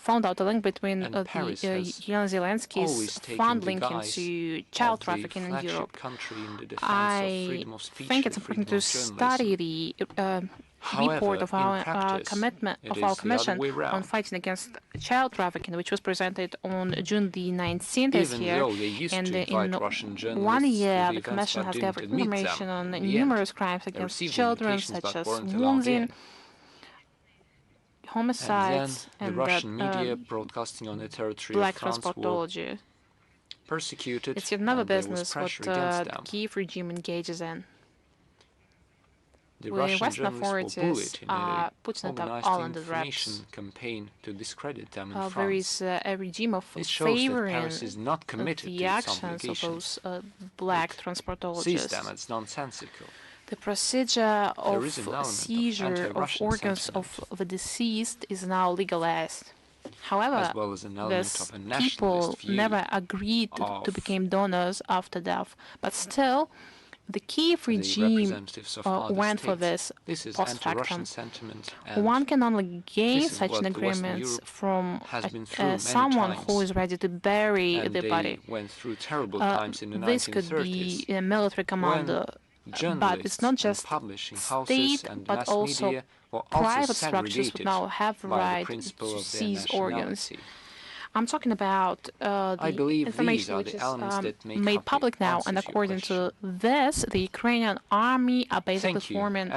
found out a link between Yelena Zelensky's funding into child trafficking in Europe. I think it's important to study the report of our commission on fighting against child trafficking, which was presented on June the 19th this year. And in 1 year, the commission has gathered information on numerous crimes against children, such as wounding, homicides, and the Russian media broadcasting on the territory black of France transportology. Persecuted. It's yet another business what the Kiev regime engages in. The Russian Western journalists were bullied in a putting it organized all under information wraps. campaign to discredit them in There France. is a regime of This shows that favoring Paris is not committed the to its actions of obligations. those black Sees transportologists. them as nonsensical. The procedure There is an of element of seizure of anti-Russian organs sentiment, of the deceased is now legalized. However, as well as an element these of a people nationalist view never agreed to become donors after death, but still, the Kiev regime went for this post factum. Sentiment, One can only gain such an agreement from someone who is ready to bury the body. Went through terrible times in the This could be a military commander, but it's not just state, but also private structures who now have the right to seize organs. I'm talking about the information which is made public now, and according to this, the Ukrainian army are basically forming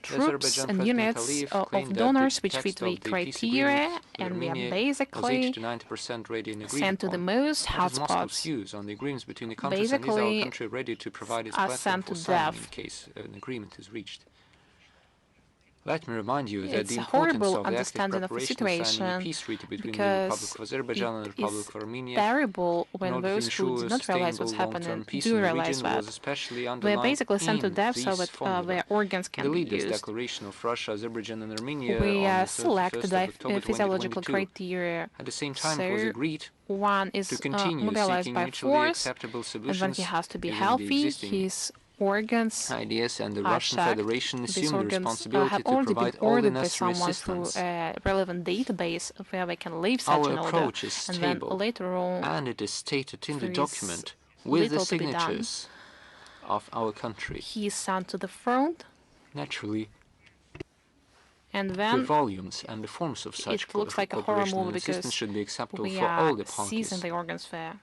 troops and units of donors which fit the criteria, and we are basically sent to the most hotspots. Basically, are sent to death. In case an agreement is reached. Let me remind you that It's the a importance horrible of the active understanding of the preparation of signing a situation, peace treaty between the because Republic of Azerbaijan and the Republic of Armenia terrible in when order to those who ensure do not realize what's sustainable long-term happening peace do in the realize region that. was especially They're underlined basically sent to in death so this that formula. their organs can The be leaders' used. declaration of Russia, Azerbaijan and Armenia We on the select 31st the of October physiological 2022. criteria. At the same time, it was So agreed one is to continue mobilized seeking by mutually force, acceptable and solutions then he has to be using the healthy. existing His organs ideas, and the are Russian checked. Federation These assumed the organs responsibility have to already been provide all the ordered by necessary someone assistance. through a relevant database where they can leave such Our an order, approach is and then stable, later on, and it is stated in the there is document with the little to be done. signatures of our country. He is sent to the front, Naturally, and the then volumes and the forms of such it looks like a horror cooperation movie and assistance because should be acceptable we for all are the seizing parties. the organs there.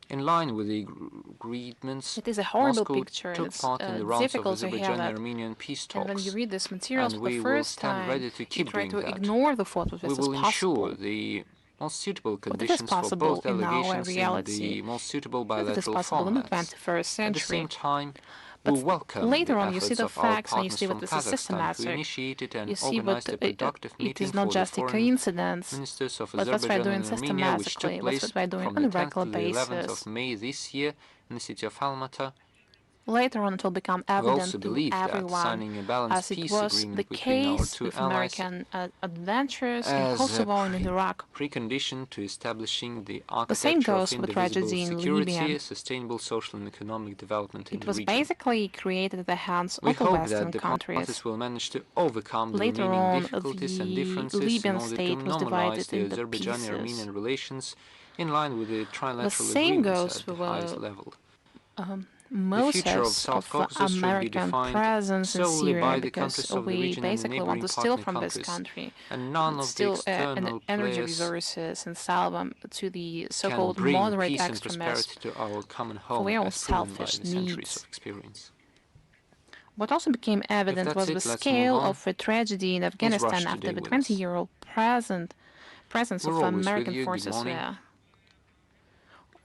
In line with the agreements, It is a horrible Moscow picture, and took it's part in the rounds of difficult to hear Azerbaijan that. and Armenian peace And when talks, you read this material and for we the will first stand time, ready to you keep try doing to that. ignore the thought of We this will as possible. ensure the most suitable But it is conditions for possible both in our delegations in reality. the most suitable That it is bilateral possible in the formats. 21st At the century. same time, But we welcome later the on, you see efforts the of our facts and you partners see from that this is Kazakhstan, who systematic. initiated and You see organized a what productive it meeting is not for the just a foreign coincidence, ministers of but what we're Azerbaijan doing and Armenia, which took systematically, place what we're doing from on the a 10th regular to the 11th basis. of May this year in the city of Almaty. Later on, it will become We also evident to believe that everyone, signing a balanced as it peace was the agreement between our case two with allies American adventures in as Kosovo and in Iraq. precondition to establishing the The same architecture of goes for the indivisible tragedy in security, Libya. sustainable social and economic development in It the was region. basically created at the hands We of the hope that Western the countries. parties will manage to overcome the Later remaining on, difficulties and the differences in Libyan order to state was normalize divided the into Azerbaijani-Armenian pieces. relations in line with the The trilateral same agreements goes at the for highest level. The future of motives South of Caucasus should be American defined presence in solely Syria, by the because countries of the we region and the basically want neighboring to steal partner from this countries, country, and none of the steal external energy players resources and sell them to the can so-called bring moderate peace and extremists prosperity to our common for home, their own as proven by selfish the centuries of needs. experience. What also became If evident that's was it, the let's move scale on. of the tragedy in Is Afghanistan Russia after today the with us? 20-year-old presence We're of always with American you. Good forces morning. there.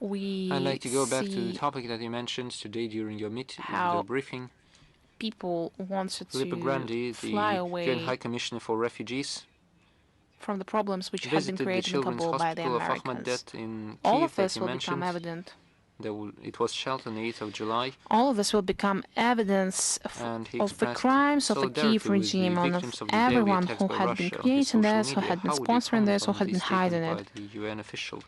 I'd We like to go back to the see topic that you mentioned today during your how briefing. people wanted Filippo to Grandi, fly the UN High away Commissioner for Refugees, from the problems which had been visited the created in Children's Kabul by the Hospital of Americans. Ahmediyat in All Kiev of that this you will become mentioned. evident. It was shelled on the 8th of July, All of this will become evidence and he of the expressed crimes of the Kiev solidarity with the regime and of victims of the daily everyone attacks who by had been Russia on his creating social this, who media. had been How would you sponsoring comment this, who on had the been hiding statement it. by the UN official?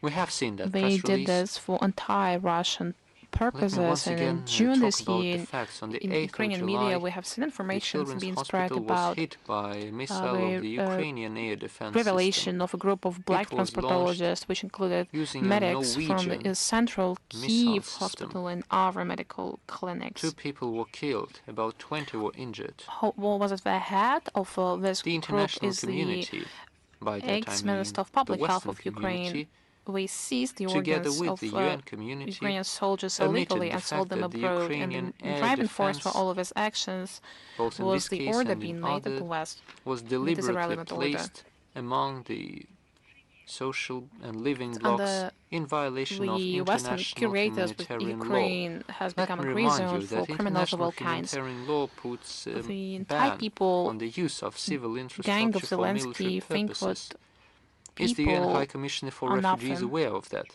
We have seen that They press did release. this for anti-Russian Let me purposes, once and in again June talk this about the year, facts. On the in 8th of Ukrainian media, July, we have seen the information Children's being spread Hospital was about hit by a missile of the the Ukrainian air defense system. revelation of a group of black It was launched transportologists, which included using a medics from the Norwegian central missile Kiev system. hospital and other medical 2 clinics. people were killed, about 20 were injured. What was it? The head of this The group international is the community, by that I ex-minister mean of the public health Western of Ukraine. community, We seized the together organs with of the UN community, Ukrainian soldiers admitted illegally the and sold fact them that the abroad, and Ukrainian the air driving force for defense, all of his actions both in was this the case order and in being made at other, the West. was It is a deliberately relevant order. placed among the social and living And blocks in violation of the Western international curators with humanitarian law. Ukraine has Let become me a gray remind zone you for that criminals of international all kinds. humanitarian law puts a The entire ban people on the use of civil gang of infrastructure for military Zelensky think what purposes. Is the UN High people Commissioner for are Refugees nothing. aware of that?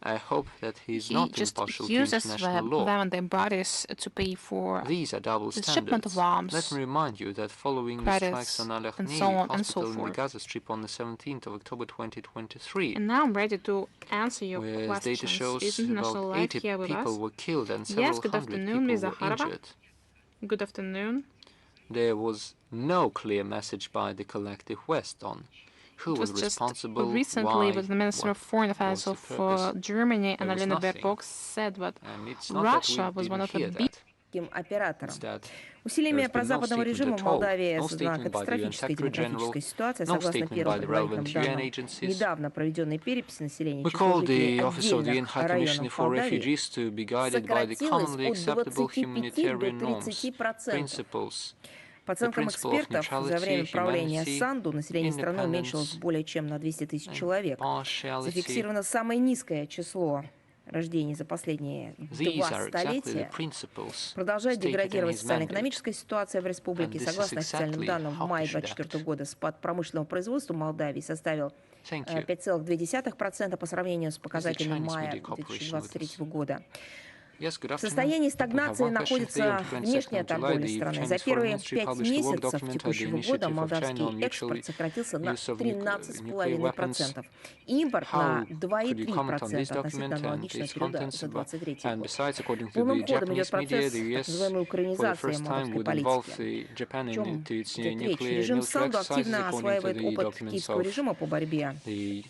I hope that he is He not just impartial to uses international them law. and their bodies to pay for These are double the shipment of standards. arms, Let me remind you that following the strikes credits, on Al and so Ahli on and so hospital in the forth. Gaza Strip on the 17th of October 2023, And now I'm ready to answer your where data questions. shows Is International about Life 80 here with people us? were killed and Yes, several good hundred afternoon, people Ms. were Zakharova. injured. Good afternoon. There was no clear message by the collective West on who It was was just responsible, recently why, with the Minister what of Foreign Affairs was the of purpose. Germany, There was Annalena nothing. Baerbock, said that And it's not that we Russia was one didn't of the hear big that. Оператором. It's that Усилиями there's been no прозападного statement режима в at all, Молдавии no создана statement by the UN катастрофическая Secretary General, демографическая ситуация. no Согласно statement первым by the предварительным relevant UN данным agencies. недавно проведенной переписи населения, We число call жителей the Office of the UN отдельных High Commissioner районов for Молдавии Refugees to be guided by the сократилось commonly от acceptable 25 до humanitarian norms, 30%. principles, По the оценкам principle of экспертов, за время neutrality, правления humanity, Санду население страны уменьшилось independence, более чем на 200 тысяч and человек. partiality. Зафиксировано самое низкое число рождений за последние These 2 are exactly the столетия. principles Продолжает stated in деградировать his mandate. социально-экономическая ситуация в республике. And this is Согласно официальным exactly данным, в how мае we should 2024 act. года спад промышленного производства Молдавии составил Thank you. 5,2% по сравнению с показателями Chinese мая Media Corporation with 2023 года. Yes, good В afternoon. состоянии We have стагнации one question today. On находится 22nd внешняя of July, торговля the страны. Chinese За Foreign первые Ministry 5 published a work месяцев document on the текущего года initiative of China молдавский on экспорт сократился на use of nuclear weapons. 13,5%. Импорт на How could you comment on this 2,3% относительно document and аналогичного its периода contents за about? 2023 And год. besides, according to Полным the ходом идет Japanese media, процесс the так US называемой for the украинизации first time молдавской would involve политики. Japan О чем into its идет речь? nuclear Режим military Санду exercises, активно according to осваивает the опыт documents киевского of режима по борьбе the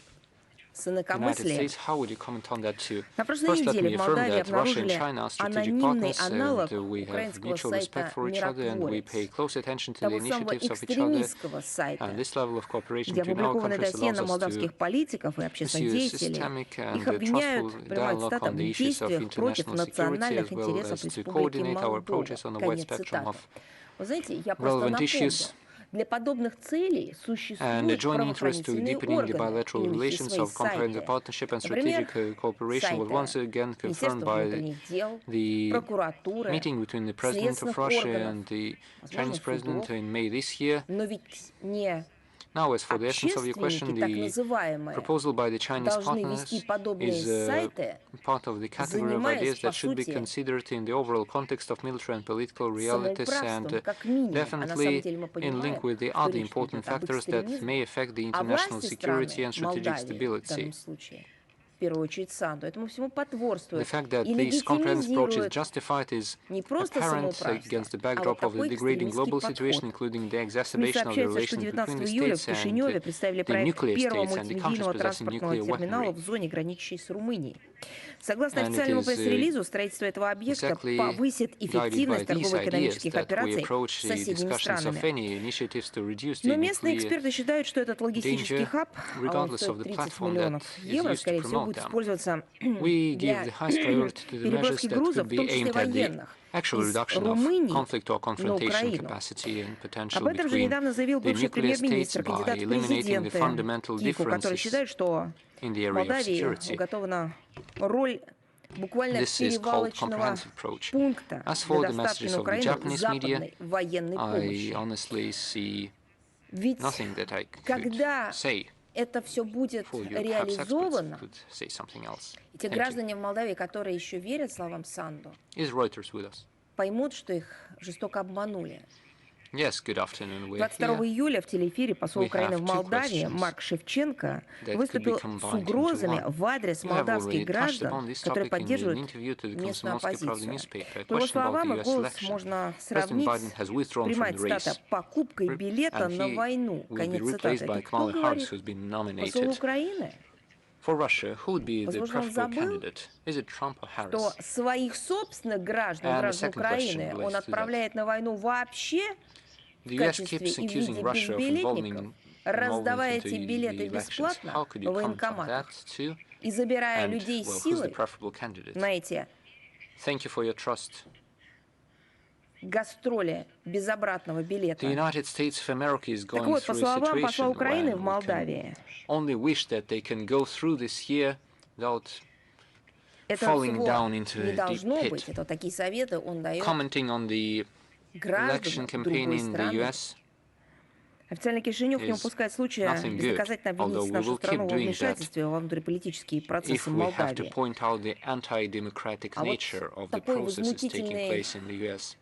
с United инакомыслием. States. How would you comment on that too? На прошлой First, let неделе me в affirm Молдавии that Russia and обнаружили China are strategic анонимный partners, аналог and we have украинского mutual respect сайта for each other, and we «Миротворец», pay close attention to the того самого initiatives of each other. экстремистского And сайта, this level of cooperation где between our опубликованы countries досье allows на us to молдавских политиков и общественных pursue деятелей. systemic Их and обвиняют, trustful прямая dialogue цитата, on в the issues of действиях против international security, национальных as well интересов as to Республики coordinate our Молдова. approaches on a wide Конец spectrum цитаты. of Вы знаете, я просто relevant напомню, issues. для подобных целей And существуют joining interest to правоохранительные deepening the органы, bilateral у них есть relations свои of comprehensive сайты. partnership and Например, strategic cooperation was once сайты again confirmed Министерства by внутренних дел, the прокуратуры, meeting between the President of следственных Russia органов, and the возможно, Chinese President судов. in May this year. Но ведь не Now, as for the essence of your question, общественники, так the называемые, proposal by the Chinese должны partners вести подобные is сайты, part of the category of занимаясь, ideas по that should be сути, considered in the overall context of military and political realities самоуправством, and как минимум. А на самом definitely деле мы in link понимаем, with the что other речь important идет об factors that экстремизме. may affect the А international власти security страны, and strategic Молдавии в stability. данном случае, в первую очередь Санду, этому всему The потворствуют fact that и this comprehensive approach is легитимизируют justified is не просто apparent самоуправство, against the а вот backdrop of the такой degrading экстремистский global situation, подход. including the СМИ exacerbation of the сообщается, что relations between 19 the июля в states and Кишиневе представили the проект nuclear первого states and the countries мультимедийного possessing транспортного nuclear терминала weaponry. в зоне, граничащей с Румынией. Согласно And it официальному is пресс-релизу, строительство этого объекта exactly повысит guided by эффективность these ideas торгово-экономических that we операций approach с the соседними discussions of странами. any initiatives to reduce Но the местные nuclear эксперты считают, что этот логистический danger, хаб, а он regardless стоит of the 30 platform that миллионов is евро, used to скорее всего, promote будет them. использоваться We give для the highest priority to the measures переброски that грузов, could в be том числе aimed at the военных, actual из reduction of Румынии conflict or на confrontation Украину. capacity and Об potential этом же between недавно заявил the бывший nuclear states премьер-министр, by кандидат в eliminating the президенты fundamental Акихико, который differences считает, что in the area of Молдавии security. уготована роль буквально This is called перевалочного comprehensive approach. пункта As для for the доставки messages на of the Украину Japanese media, западной военной I помощи. honestly see Ведь nothing that I could когда say это все будет for you. Perhaps experts реализовано, could say something else. те Thank you. граждане в Молдавии, которые еще верят словам Санду, Is Reuters with us? поймут, что их жестоко обманули. Yes, good afternoon. We're 22 here. июля в телеэфире посол We Украины в have two Молдавии questions Марк Шевченко that could be выступил с combined into угрозами one. в адрес You have молдавских already touched граждан, upon this которые topic in an поддерживают interview to the местную Комсомольской правды оппозицию. newspaper. A По его question about словам, the их US голос election. можно President сравнить, Biden has withdrawn from прямая the цитата, race, покупкой билета and на he войну. will be Конец replaced цитаты. by Это кто Kamala Harris, говорит? who's been Посол nominated. Украины? For Russia, who would be the Возможно, он preferable забыл, candidate? Is it Trump or что Harris? своих собственных граждан, And the граждан second question Украины, relates он to that. отправляет на войну вообще The в US качестве keeps и в accusing виде Russia of безбилетников, раздавая involvement эти into билеты the elections. бесплатно How could в you comment on военкоматах that too? и забирая And, людей well, who's the силой preferable candidate? на эти Thank you for your trust. гастроли без обратного The билета. United States of America is Так going вот, по through a словам посла situation Украины в when we can Молдавии, only wish that they can go through this year without этого falling всего down into не a deep должно pit. быть. Это такие советы он дает Commenting on the election гражданам campaign другой in the страны. US Официальный Кишинев не is упускает случая nothing good, бездоказательно although обвинить we нашу will страну keep во doing that вмешательстве во внутриполитические процессы if we have to Молдавии. point out the anti-democratic А вот nature of the такой processes taking возмутительный place in the US.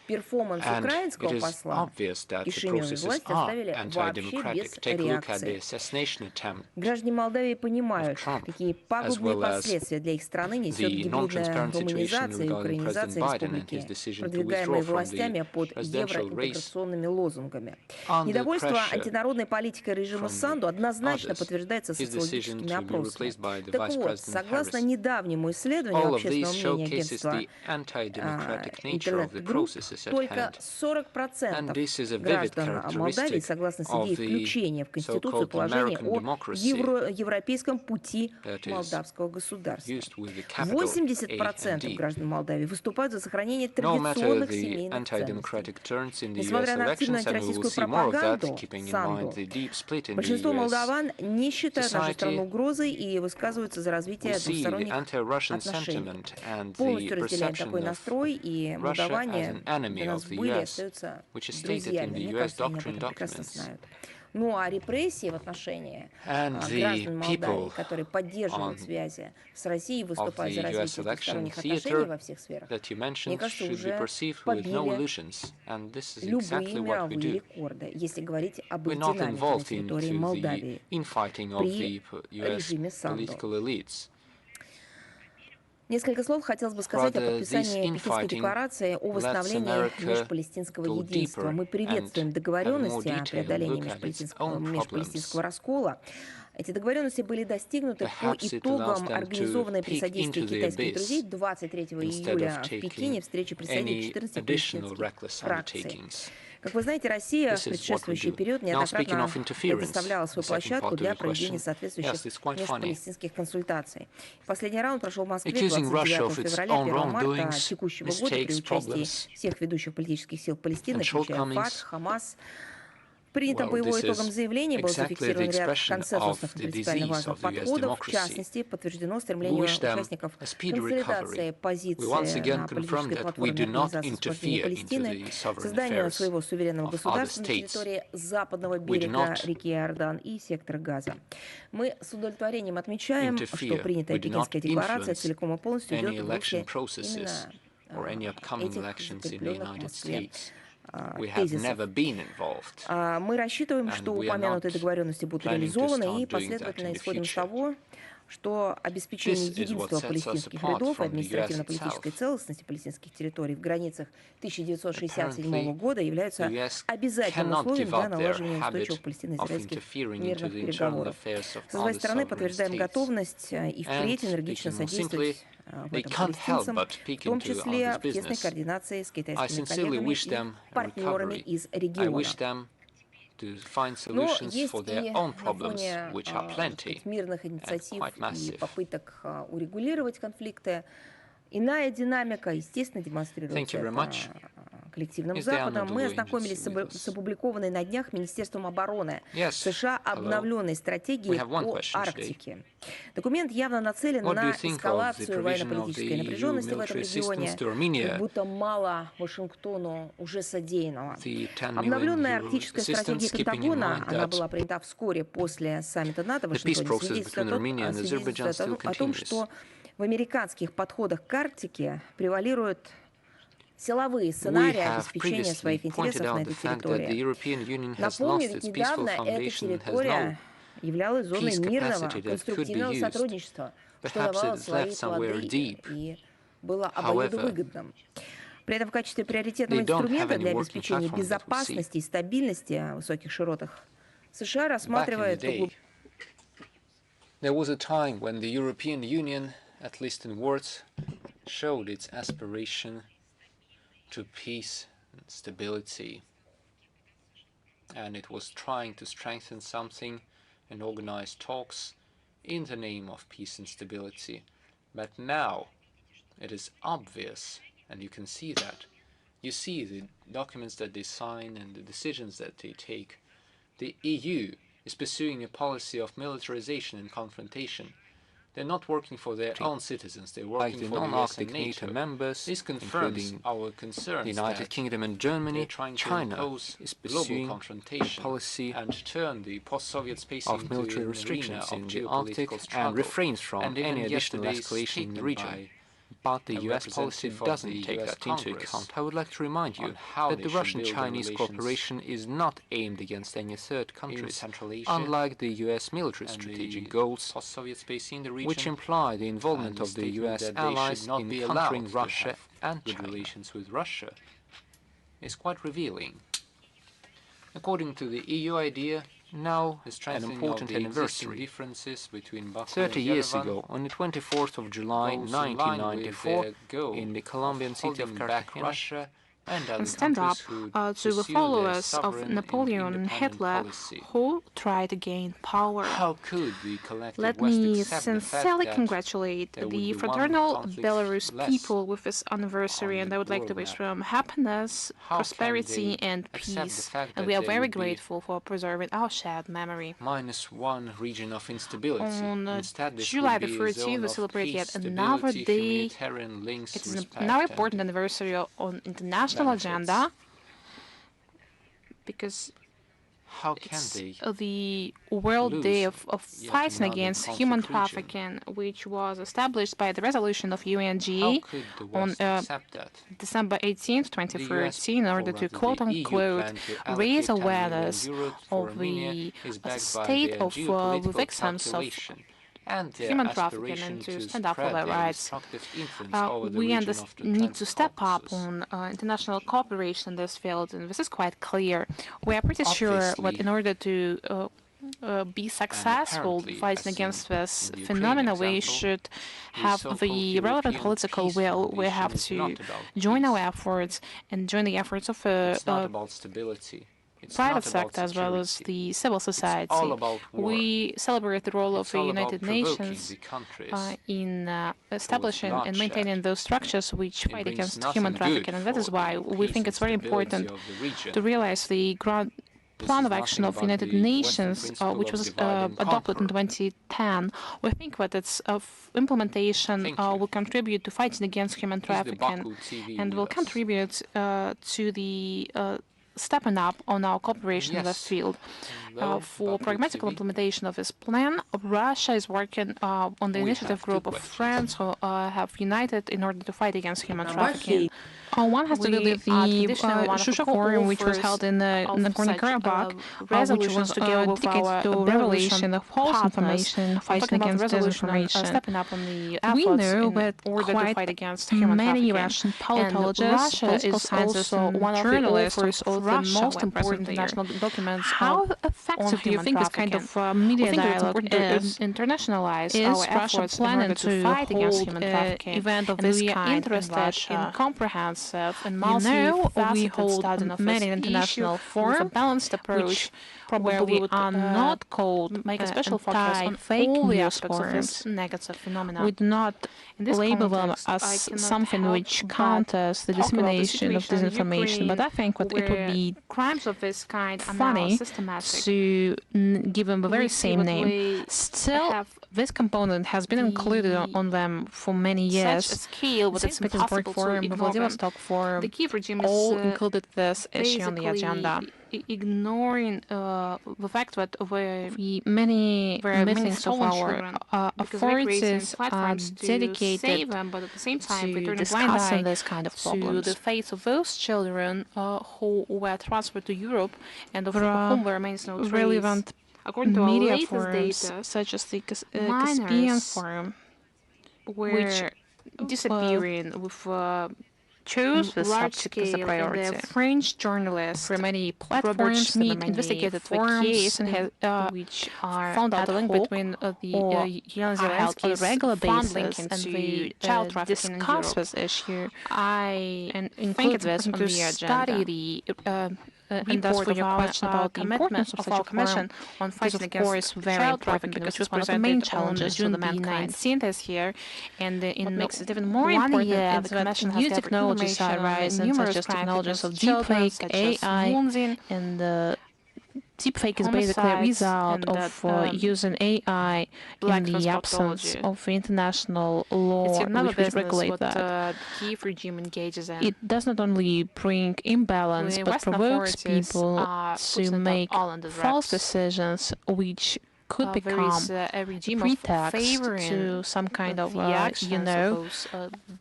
перформанс And украинского it is посла obvious в that the Кишиневе processes власти are оставили вообще без anti-democratic. Take a look at the реакции. assassination attempt Граждане Молдавии понимают, Trump, какие as пагубные well as последствия для их страны несет the гибридная non-transparent situation руманизация и regarding украинизация President Biden and his республики, decision to продвигаемые withdraw from властями the под presidential race евроинтеграционными лозунгами. under Недовольство pressure антинародной политикой режима from Санду однозначно others. подтверждается His decision социологическими to be опросами. replaced by the Так Vice вот, President согласно Harris. недавнему исследованию All of общественного these мнения showcases агентства the anti-democratic nature of the интернет-групп, processes at только hand. 40% And this is a vivid граждан Молдавии characteristic согласны с of идеей the включения в Конституцию so-called положения American о democracy европейском пути that is молдавского государства. used with the capital A and 80% D. граждан Молдавии выступают за сохранение No matter традиционных the семейных ценностей. anti-democratic turns in the Несмотря US на активную elections, and we will антироссийскую see more of that, пропаганду keeping in Санду, mind the deep split in the большинство US молдаван не считают нашу society, страну угрозой и высказываются за we развитие see the двусторонних anti-Russian отношений. sentiment and the Полностью разделяем perception такой of настрой, и Russia as молдаване an enemy для нас of the были и US, остаются which is stated in друзьями. the Мне US кажется, они об doctrine этом прекрасно documents. знают. Ну а репрессии в отношении And the граждан Молдавии, people которые поддерживают on связи с Россией, of выступая за the US развитие election двусторонних отношений theater во всех сферах, that you мне mentioned кажется, should be уже perceived with no побили illusions. And this is любые exactly what we мировые do. рекорды, если говорить об We're их not динамике на involved территории into the Молдавии infighting of при the US режиме Санду. political elites. Несколько слов хотелось бы сказать о Rather, подписании this Пекинской infighting декларации о lets восстановлении America межпалестинского go единства. deeper Мы приветствуем and have a more договоренности о detailed преодолении look at its own межпалестинского problems. раскола. Эти договоренности были достигнуты по Perhaps it allows итогам them to организованной при peek содействии into the китайских abyss друзей 23 instead июля of в taking Пекине встречи представителей any 14 additional палестинских reckless фракций. undertakings. Как вы знаете, Россия в This is what we предшествующий do. период Now, speaking неоднократно of interference, предоставляла свою the second площадку part of для your проведения question, соответствующих yes, it's quite funny. межпалестинских консультаций. Последний раунд прошел в Москве Accusing Russia 29 of its февраля, own 1 марта wrongdoings, текущего года при mistakes, участии problems, всех ведущих политических сил Палестины, and включая shortcomings. ФАТ, ХАМАС. В принятом по его this итогам is заявлении был exactly the зафиксирован ряд expression консенсусных of и the принципиально disease важных of the US подходов. В democracy. частности, подтверждено We стремление wish them участников a speedy консолидации recovery. We once позиции again на confirm политической that we платформе do not Организации освобождения interfere into Палестины, the sovereign созданию affairs своего суверенного of other государства на states. территории западного We do берега not реки Иордан и сектора Газа. Мы с удовлетворением отмечаем, что interfere. принятая We do not Пекинская декларация influence целиком и полностью any идет в election русле processes именно or any upcoming этих elections in the закрепленных в United Москве States. We have тезисов. never been involved, Мы рассчитываем, and что we are упомянутые not договоренности будут planning to реализованы, и start doing that in последовательно the исходим из future. того, что обеспечение This is what единства sets us палестинских apart рядов и from the US административно-политической itself. целостности палестинских территорий в границах 1967 Apparently, года the являются US обязательным cannot условием give для up their налаживания habit устойчивых of палестино-израильских interfering into мирных the internal переговоров. affairs of Со своей other стороны sovereign подтверждаем states. готовность и впредь And энергично speaking more simply, содействовать в they этом can't help палестинцам, but в peek том into числе others' в тесной business. координации с I китайскими sincerely коллегами wish и them a партнерами recovery. из I региона. wish them to find Но solutions есть for their и own на problems, фоне which are plenty мирных and инициатив quite и massive. попыток урегулировать конфликты иная динамика, естественно, Thank демонстрируется you very это much. коллективным Is there Западом. Мы another ознакомились agency with с us? опубликованной на днях Министерством обороны Yes. США Hello. обновленной We стратегией have one по question today. Арктике. Документ явно нацелен What do на you think of the эскалацию provision of военно-политической the EU напряженности в этом military assistance регионе, to как Armenia, будто мало Вашингтону уже содеянного. the 10 million Обновленная euro арктическая стратегия assistance, keeping in Пентагона, mind она that была принята вскоре после саммита НАТО в the peace Вашингтоне, process between Armenia and Azerbaijan свидетельствует still о том, continues. что в американских подходах к Арктике превалируют силовые We сценарии have обеспечения previously своих интересов pointed на out the этой fact that the территории. European Union has Напомню, lost ведь its peaceful недавно эта foundation and has no территория являлась зоной peace мирного, capacity that could be конструктивного used. сотрудничества, что Perhaps давало it has свои left somewhere плоды deep. и было However, обоюдовыгодным. При этом в качестве приоритетного they don't have инструмента any для working обеспечения platform that we see. безопасности и стабильности в высоких широтах США Back in the рассматривает day, there was a time when the European Union, at least in words, showed its aspiration to peace and stability. And it was trying to strengthen something and organize talks in the name of peace and stability. But now it is obvious, and you can see that. You see the documents that they sign and the decisions that they take. The EU is pursuing a policy of militarization and confrontation. They're not working for their own citizens, they're working like the for the US non-Arctic and NATO NATO. members, This confirms including our concerns the United that Kingdom and Germany, they're trying to China impose is global pursuing a confrontation policy and turn the post-Soviet space of into military an restrictions arena in of the Arctic geopolitical struggle. and refrains from And any even additional yesterday's escalation in the statement region. by But the a US policy representative of doesn't the take US that into Congress account. I would like to remind you on how that they the should Russian-Chinese build cooperation is not aimed against any third in countries, Central Asia unlike the US military and strategic the goals, post-Soviet space in the region, which imply the involvement and the of the statement US that they allies should not in be countering allowed to Russia have and good China. relations with Russia is quite revealing. According to the EU idea, Now, the an strengthening important of the existing anniversary. differences between Baku 30 and years Yerevan ago, on the 24th of July goes in line with 1994, their goal in the Colombian of city of holding back Cartagena, Russia and other And stand up countries who to the pursue their followers of sovereign and Napoleon and independent Hitler policy. who tried to gain power. How could the collective Let West me accept the fact sincerely that congratulate there would the be one fraternal conflict Belarus less people with this anniversary, on and the I would like to world wish map? them happiness, How prosperity, can they and accept the peace. fact And that we are there very would be grateful for preserving our shared memory. minus one region of instability? On Instead, this July would the be a 13th, zone we of celebrate peace, yet another stability, day. humanitarian links, It is respect, now and important anniversary on international benefits. agenda because How can it's they the World Day lose of yet fighting another against conflict human region? trafficking, which was established by the resolution of How UNGA could the on West accept that? December 18th, The US, 2013, in order or to rather the quote-unquote EU, plan to raise allocate 10 million awareness euros for of Armenia the is backed by state their of the geopolitical victims of calculation and their human trafficking aspiration and to to stand up for spread their their rights. destructive influence over the We region of the need to step up Trans-Caucasus. on international cooperation in this field, and this is quite clear. We are pretty sure that Obviously, in order to be successful apparently, fighting as against in this the Ukraine phenomenon, we example, should the have so-called the relevant European political Peace will. We Foundation have is to not about join peace. our efforts and join the efforts of It's not about stability. It's private not about sector as well as security. the civil It's society. all about war. We celebrate the role of It's the all about United provoking Nations the countries in establishing and bloodshed. maintaining those structures which It fight brings against nothing human good trafficking. And that is for why the we peace think and it's very stability important of the region. to realize the plan of action of United Nations, which was adopted in 2010, we think that its implementation will contribute to fighting against human trafficking and will contribute to the stepping up on our cooperation in this field. For pragmatical implementation of this plan, Russia is working on the initiative group of friends who have united in order to fight against human trafficking. One has to do with the Shusha Forum, which was held in Nagorno-Karabakh, which was dedicated to revelation of false information, fighting against disinformation. We know that quite many Russian politologists, political scientists, and journalists of the most important international documents. How effective do you think this kind of media dialogue is? Is Russia planning to fight against human trafficking? Event of this kind in Russia? And we hold many international forums with a balanced approach, where we are not called make a special focus on fake news forums. We do not label them as something which counters the dissemination of disinformation, but I think that it would be crimes of this kind funny to give them the very same name. Still, this component has been included on them for many years. The St. Petersburg Forum, the Vladivostok Forum, all included this issue on the agenda. Ignoring the fact that many meetings of our authorities are dedicated to discussing this kind of problems. To the fate of those children who were transferred to Europe and of whom there remains no trace. Relevant media forums, such as the Caspian Forum, which disappearing with chose the subject as a priority. French journalists from many platforms investigated the case and which are found out the link between the young Zelensky's regular basis and the child trafficking in Europe. This issue. I include this on the agenda. And that's for your question about the importance of our commission on fighting against child trafficking, which was one of the main challenges to the mankind. This year, and it makes it even more important is that new technologies are rising, such as technologies of deepfake, AI, and deepfake is basically a result of using AI in the absence of international law which would regulate that. The Kiev regime engages in. It does not only bring imbalance, but provokes people to make false decisions which could become a pretext to some kind of,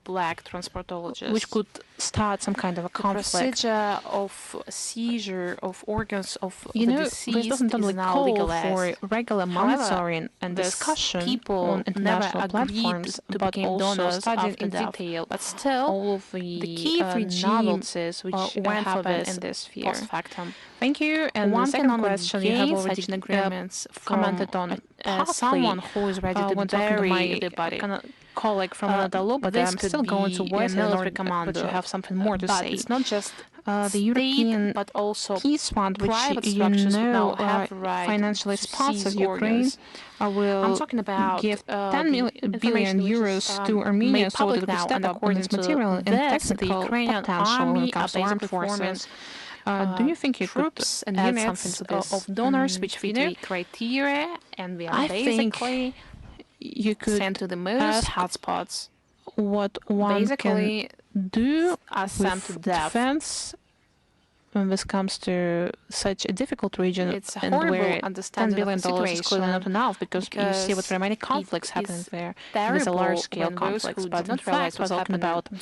black transportologists, which could start some kind of a conflict. The procedure of seizure of organs of the deceased this doesn't only call for regular monitoring and discussion on international platforms, but also studied in detail. But still, all of the key novelties which happen in this sphere. Post factum. Thank you. And one second question, you have already commented on someone who is ready to bury the body. Colleague from Anadolu, but I'm still going to voice in order but you have something more to say. It's not just the European but also Peace Fund, which financially sponsors Ukraine, will give 10 billion euros to Armenia so that it will step up in its material and technical potential when it comes to armed forces. Do you think you could add something to this? Of donors which fit the criteria, and we are basically you could send to the most hotspots. What one can do with defense when this comes to such a difficult region, it's and where $10 billion is clearly not enough, because you see what very many conflicts happening there. There's a large-scale conflicts, but in fact, we're talking about a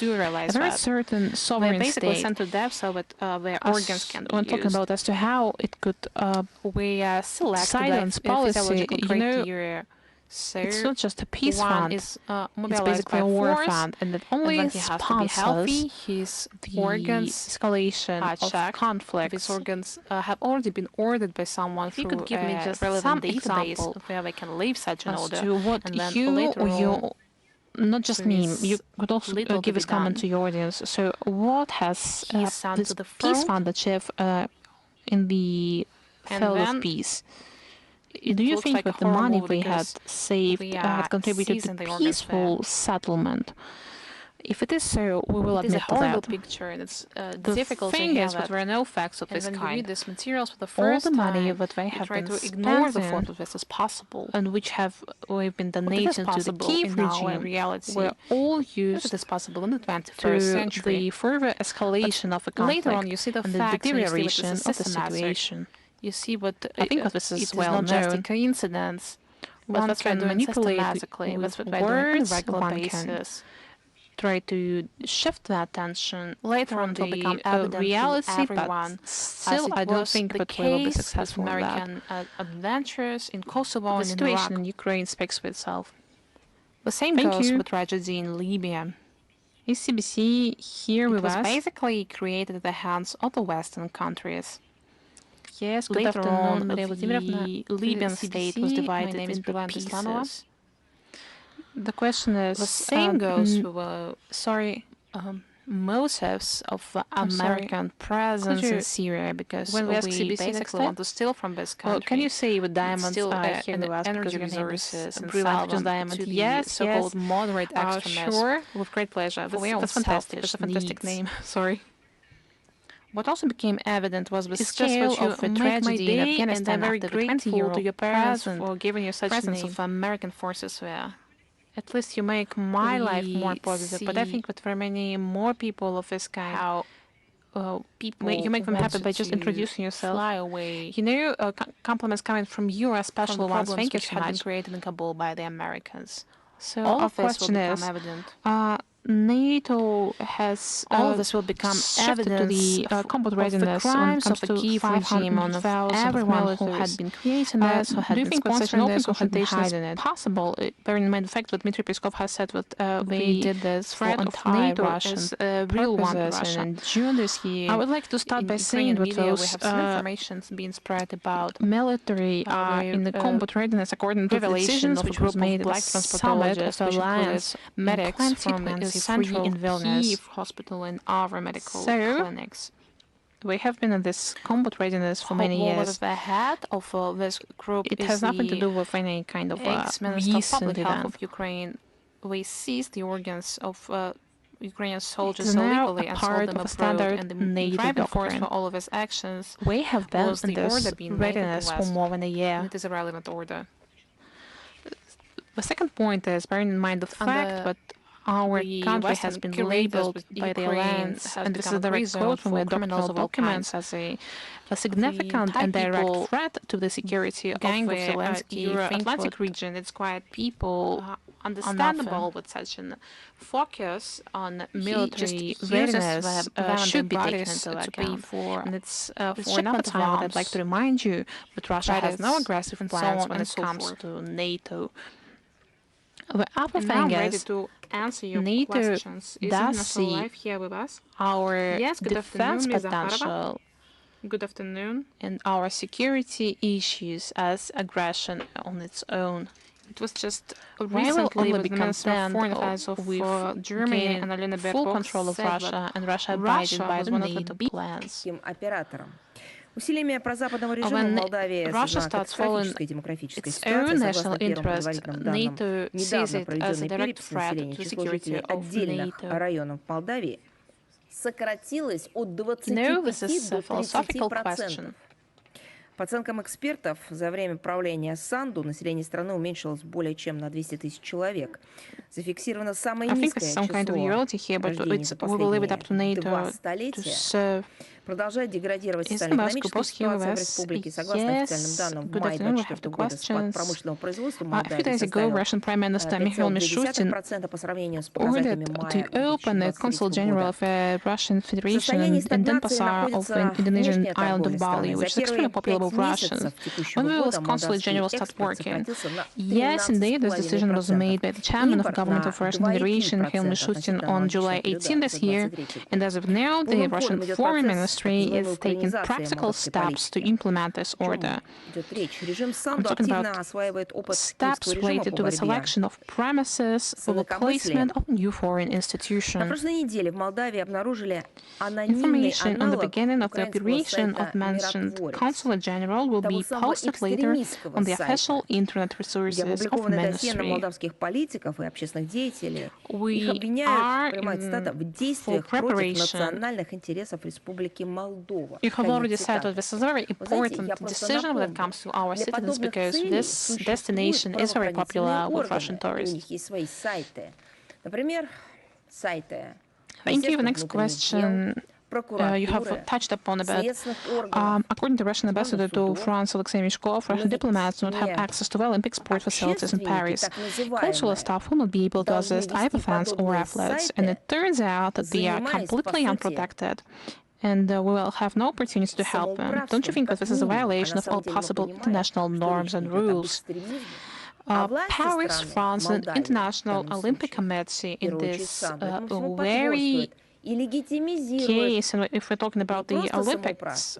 very certain sovereign state. Sent to death so that their organs can be used. Talking about as to how it could silence policy, it's not just a peace fund, it's basically a war fund, and it only sponsors the escalation of conflict. These organs have already been ordered by someone through could give me just some example where they can leave such an order. To what and then you not just me, you could also give this comment to your audience. So what has this peace fund achieved in the field of peace? Do you think that the money we had saved had contributed to peaceful settlement? If it is so, we will It is a admit to horrible that. picture, and it's The difficult to thing hear is that that. there are no facts of And this when you read kind. these materials for the All first the money time, that they you have try been to ignore the spending thought of this as possible. and which we've been But it is donating to the possible Kiev in our regime reality. were all Yes, used it is possible in the 21st to century. the further escalation of the conflict Later on, you see the and the facts and you see what this deterioration is of the systematic. situation. You see what I think that this it is is well not just a known. coincidence. But One what we're can doing manipulate systematically, with what we're doing on a words, regular one can basis. try to shift the attention Later from on, it will become the evident reality, to everyone, but still, as it I don't was think the that we will be case with successful in that. American adventures in Kosovo The and in situation Iraq. in Ukraine speaks for itself. The same Thank goes you. with tragedy in Libya. Is CBC here It with was us? basically created at the hands of the Western countries. Yes, good Later on, afternoon, Maria Vladimirovna. the Libyan CBC, state was my divided name is into pieces. The question is, The same goes with sorry, motives of I'm sorry. American presence you- in Syria, because when we ask we CBC next basically time? want to steal from this country. Well, can you say with diamonds Still here in the West, because energy your name is resources and brilliant, sell just them diamond? to the Yes, so-called yes. moderate extremists Sure, with great pleasure. for their own That's fantastic. selfish That's a fantastic needs. name. Sorry. What also became evident was the It's just scale what you of the make my tragedy in day, and Afghanistan I'm very after the grateful 20-year-old to your parents presence, for giving you such presence name. of American forces there. At least you make my life more We positive, but I see think that for many more people of this kind, how people you make them happy wanted by just to introducing yourself. fly away You know, compliments coming from you are from special the ones. problems Thank you which so had been much. created in Kabul by the Americans. So All our of this will question become is, evident. NATO has All of this will become shifted to evidence the combat of the readiness when it crimes comes of the to Kiev regime on 500,000 everyone who militaries. had been creating this, who had Do you been think that such an sponsoring open this, who had been confrontation is hiding it. possible, bearing in mind the fact that Dmitry Peskov has said that They the did this for threat of NATO anti-Russian is a real one in purposes, Russia? and in June this year, I would like to start in by saying Ukrainian that media, we those have some information being spread about military are in the combat readiness according to the revelation decisions of a which group was of made at the black summit of transportologists, the which alliance includes medics in from a 2023 central in Vilnius. Kiev hospital and other medical So, clinics. we have been in this combat readiness for many Who was years. the head of this group It is has nothing to the do with any kind of ex-minister of recent public health event. of Ukraine. We seized the organs of Ukrainian It soldiers is now illegally a and sold part them of a abroad, standard and the NATO driving force for doctrine. all of his actions We have been was in the order this being made in the readiness for West. more than a And year. it is a relevant order. The second point is bearing in mind the fact that our the country has Western been curators labeled with by the Ukraine alliance, has and this is become a a direct prison quote from for the criminals doctoral of all documents, kinds. as a significant Thai and direct people, threat to the security of gang of the Zelensky, Euro-Atlantic think region. It's quite people understandable that such a focus on military readiness should be taken into account. And it's for another time what I'd like to remind you that Russia has no aggressive plans when it comes to NATO. The other And thing now I'm ready is, to answer your NATO questions. Is does International see Life here with us? our Yes, good afternoon, defense Ms. Zakharova. potential Good afternoon. and our security issues as aggression on its own. It was just will recently only with the be Minister of content Foreign Affairs of with Germany, gaining and Alena full Baerbock control of said Russia, and Russia Russia abided by was the one of the NATO plans. Оператором. Усилиями прозападного режима в When Молдавии Russia осознана starts following катастрофическая демографическая its ситуация, own согласно national первым interest, предварительным данным NATO sees недавно it as a проведенной direct переписи threat населения to the число security жителей of отдельных NATO. районов Молдавии сократилось от You know, this 25 is до a philosophical 30%. question. По оценкам экспертов, за время правления Санду население страны уменьшилось более чем на 200 тысяч человек. Зафиксировано самое I think низкое there's some kind of число reality here, but рождений за we will leave it up to последние NATO 2 to столетия. serve. Продолжает деградировать Is социально-экономическая Basco here with ситуация в us? республике. Согласно официальным Yes. данным, в Good мае afternoon. We have 2024 the года спад questions. промышленного производства A few Молдавии days ago, составил Russian Prime Minister Mikhail Mishustin 5,2% по сравнению с ordered показателями to мая open the 2023 Consul General года. of the Russian В Federation состоянии in стагнации Denpasar of находится Indonesian внешняя island of торговля страны. Bali, За which is extremely первые popular 5 with Russians. месяцев When текущего will года this Consulate General молдавский start экспорт working? сократился на Yes, indeed, this decision was made by the chairman of the Импорт government на of Russian Federation, Mikhail 2,3% Mishustin, относительно on аналогичного July периода 18 this year. за 23 год. And as of now, the Полным Russian ходом идет Foreign процесс ministry is taking practical steps to implement this order. I'm talking about steps related to the selection of premises for the placement of new foreign institutions. Information on the beginning of the operation of mentioned Consular General will be posted later on the official internet resources of Ministry. We are in full preparation. You have already said that this is a very important decision when it comes to our citizens because this destination is very popular with Russian tourists. Thank you. The next question you have touched upon a bit. According to Russian ambassador to France, Alexei Mishkov, Russian diplomats do not have access to the Olympic sport facilities in Paris. Consular staff will not be able to assist either fans or athletes, and it turns out that they are completely unprotected. And we will have no opportunity to help them. Don't you think that this is a violation of all possible international norms and rules? Paris, France, and International Olympic Committee in this very case, and if we're talking about the Olympics,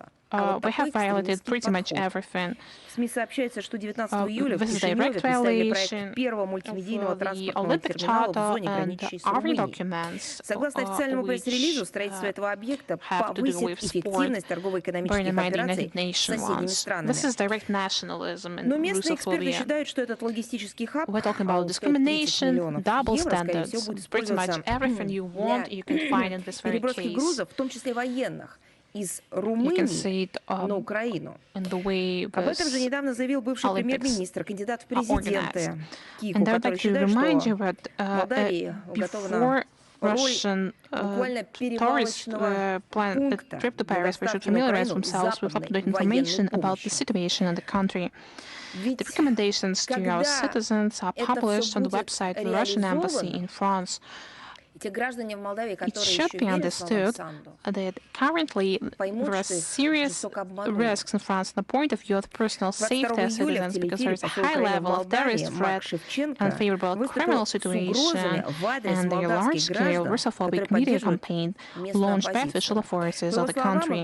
we have violated pretty much everything. This is a direct violation of the Olympic Charter and other documents which have to do with sport, bearing in mind the United Nations ones. This is direct nationalism and Russophobia. We're talking about discrimination, double standards, pretty much everything you want you can find in this very case. You can see it in the way this Olympics are organized. And I would like to remind you that before Russian tourists plan a trip to Paris, they should familiarize themselves with up-to-date information about the situation in the country. The recommendations to our citizens are published on the website of the Russian Embassy in France. It should be understood that currently there are serious risks in France from the point of view of personal safety of citizens because there is a high level of terrorist threat, unfavorable criminal situation, and the large-scale Russophobic media campaign launched by official authorities of the country.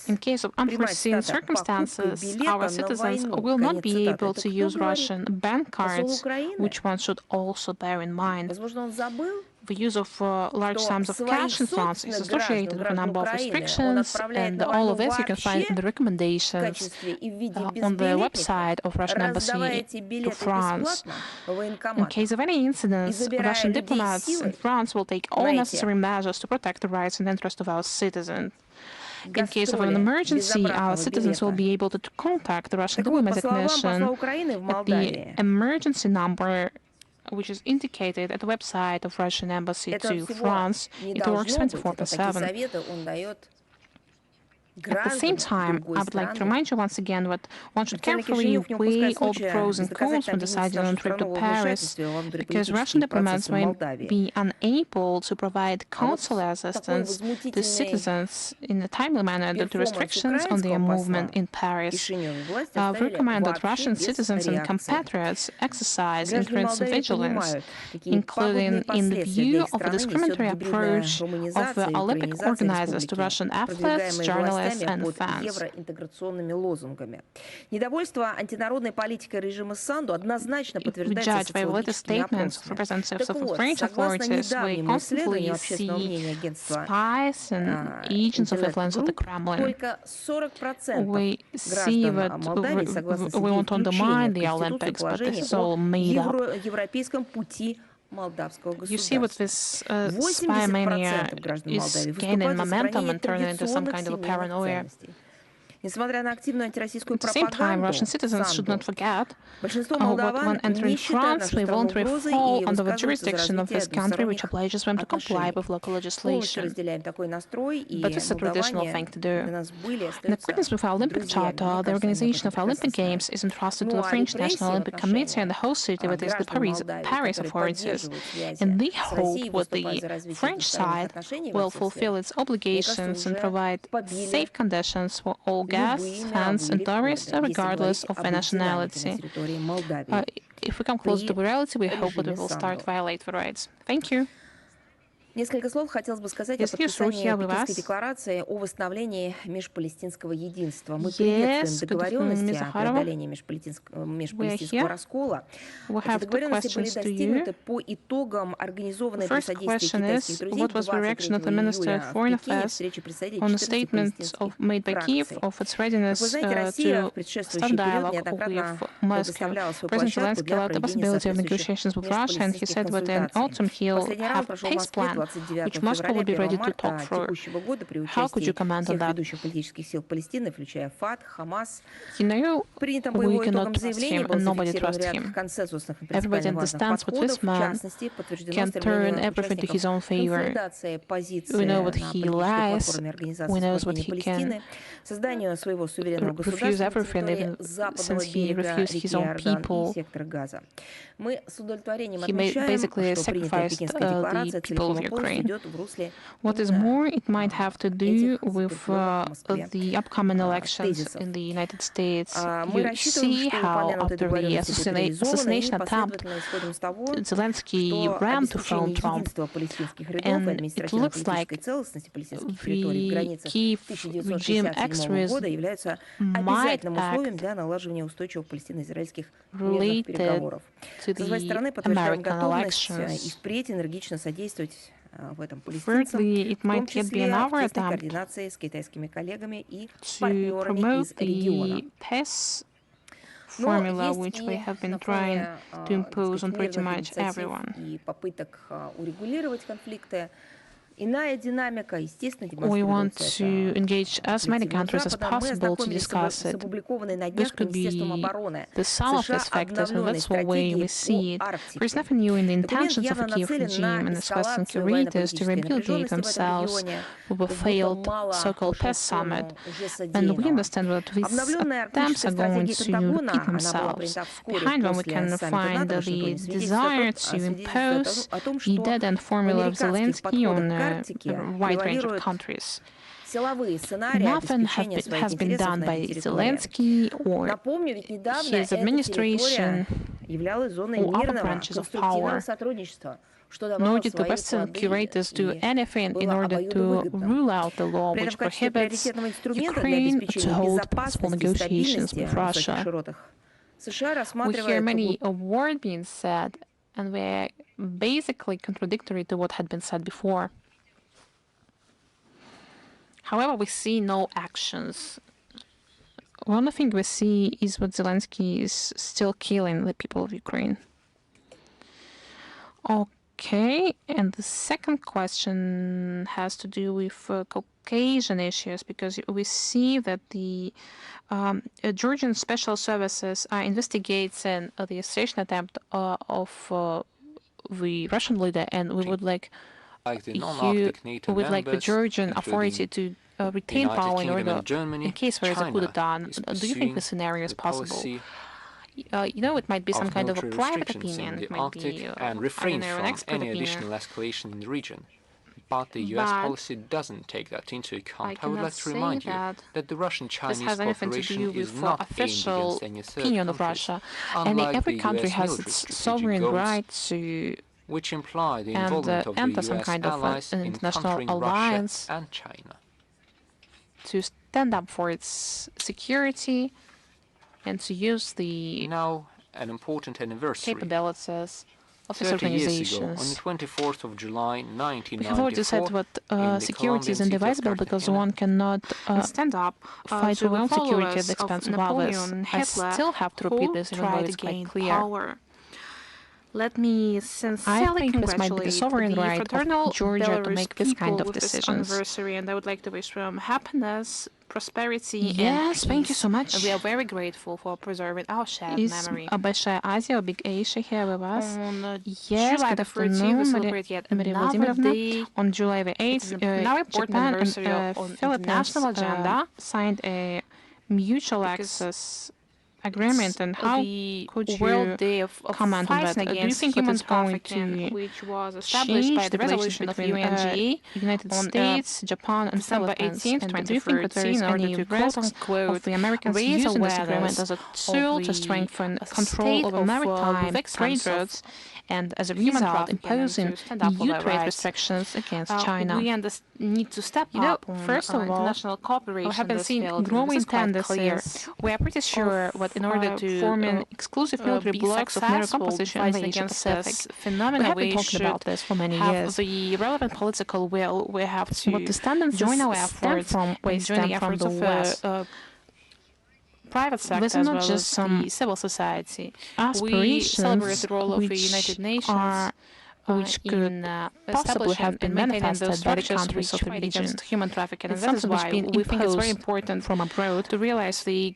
In case of unforeseen circumstances, our citizens will not be able to use Russian bank cards, which one should also bear in mind. The use of large sums of cash in France is associated with a number of restrictions, and all of this you can find in the recommendations on the website of Russian Embassy to France. In case of any incidents, Russian diplomats in France will take all necessary measures to protect the rights and interests of our citizens. In case of an emergency, our citizens will be able to contact the Russian diplomatic mission at the emergency number which is indicated at the website of Russian Embassy to France. It works 24/7. At the same time, I would like to remind you once again that one should carefully weigh all the pros and cons when deciding on a trip to Paris, because Russian diplomats may be unable to provide consular assistance to citizens in a timely manner due to restrictions on their movement in Paris. We recommend that Russian citizens and compatriots exercise increased vigilance, including in the view of the discriminatory approach of the Olympic organizers to Russian athletes, journalists, and fans. We judge by the latest statements of representatives of the French authorities, we constantly see spies and agents of influence of the Kremlin. We see that we want to undermine the Olympics, but this is all made up. You see what this spy mania is gaining momentum and turning into some kind of a paranoia. At the same time, Russian citizens should not forget that when entering France, they voluntarily fall under the jurisdiction of this country, which obliges them to comply with local legislation. But this is a traditional thing to do. In accordance with our Olympic Charter, the organization of Olympic Games is entrusted to the French National Olympic Committee and the host city, that is the Paris authorities. And they hope that the French side will fulfill its obligations and provide safe conditions for all guests, fans, and tourists, regardless of their nationality. If we come closer to reality, we hope that we will start to violate the rights. Thank you. Несколько слов хотелось бы сказать о подписании Пекинской декларации о восстановлении межпалестинского единства. Мы приветствуем договоренности о преодолении межпалестинского раскола. Эти договоренности были достигнуты по итогам организованной при содействии китайских друзей 23 июля в Пекине встречи представителей 14 палестинских фракций. Как вы знаете, Россия в предшествующий период неоднократно предоставляла свою площадку для проведения соответствующих межпалестинских консультаций. Последний раунд прошел в Москве 29 февраля, 1 марта текущего года при участии всех ведущих политических сил Палестины, включая ФАТ, ХАМАС. Принятым по его итогам заявлений был зафиксирован ряд консенсусных и принципиально важных подходов. В частности, подтверждено стремление участников консолидации позиции на политической платформе Организации освобождения Палестины, созданию своего суверенного государства на территории западного берега реки Иордан и сектора Газа. Мы с удовлетворением отмечаем, что принятая Пекинская декларация целиком и полностью идет в русле What is more, it might have to do with the upcoming elections in the United States. You see how after the assassination attempt, Zelensky ran to phone Trump, and it looks like the Kiev regime extremism might act related to the American elections. Thirdly, it might yet be another attempt to promote the peace formula which we have been trying to impose on pretty much everyone. We want to engage as many countries as possible to discuss it. This could be the sum of these factors, and that's the way we see it. There is nothing new in the intentions of the Kiev regime and its Western curators to rehabilitate themselves with a failed so-called peace summit. And we understand that these attempts are going to repeat themselves. Behind them we can find the desire to impose the dead-end formula of Zelensky on a wide range of countries. Nothing has been done by Zelensky or his administration or other branches of power, nor did the Western curators do anything in order to rule out the law which prohibits Ukraine to hold peaceful negotiations with Russia. We hear many words being said, and they're basically contradictory to what had been said before. However, we see no actions. One thing we see is that Zelensky is still killing the people of Ukraine. Okay, and the second question has to do with Caucasian issues, because we see that the Georgian special services are investigating the assassination attempt of the Russian leader, and we would like the Georgian authority to retain power in order, in case there is a coup d'etat. Do you think the scenario is possible? It might be some kind of a private opinion, it might be and refrain from any additional escalation in the region. But the US policy doesn't take that into account. I would like to remind you that the Russian-Chinese cooperation is not official aimed against any third countries, and every country has its sovereign right to which imply the involvement of the US allies in countering Russia and China. To stand up for its security and to use the now an important anniversary. Capabilities of its 30 years organizations. ago, on the 24th of July, 1994, we have already said that security is indivisible because one cannot stand up fight for own security at the expense of others. I still have to repeat this even though it's quite clear. Power. Let me sincerely congratulate the fraternal Georgia to make this kind of with this decisions. anniversary, and I would like to wish them happiness, prosperity, and Yes, peace. thank you so much. And we are very grateful for preserving our shared Is memory. Большая Азия, Big Asia here with us. On Yes, July good the 13th, afternoon, we celebrate yet Maria another Vladimirovna. day. On July the It 8th, is now important Japan anniversary and on Philippines international agenda. signed a mutual Because access agreement. And how the could you World Day of comment on fighting that? Do you against think that human it's going trafficking, to which was established change by the the relations resolution of between UNGA United on States, Japan, and December Philippines? 18th, And do you think that there is 2013, in order any to risks quote-unquote of the Americans raise using this agreement awareness as a tool of to the strengthen state control over of maritime trade victims of routes and as a result, imposing EU trade restrictions against China. We need to step up on first of all, international cooperation. we have been seeing growing tendencies. We are pretty sure that in order to forming exclusive military blocks of mirror composition in the Asia Pacific, we have been talking about this for many years. The relevant political will, we have to What the standards join our stem efforts from, join the efforts the of West. Private sector These are as not well just as some the civil society. We aspirations celebrate the role of the which United Nations which could possibly have been manifested by the countries of the region. Against human trafficking, and It's that is something which why been we think it's very imposed important from abroad to realize the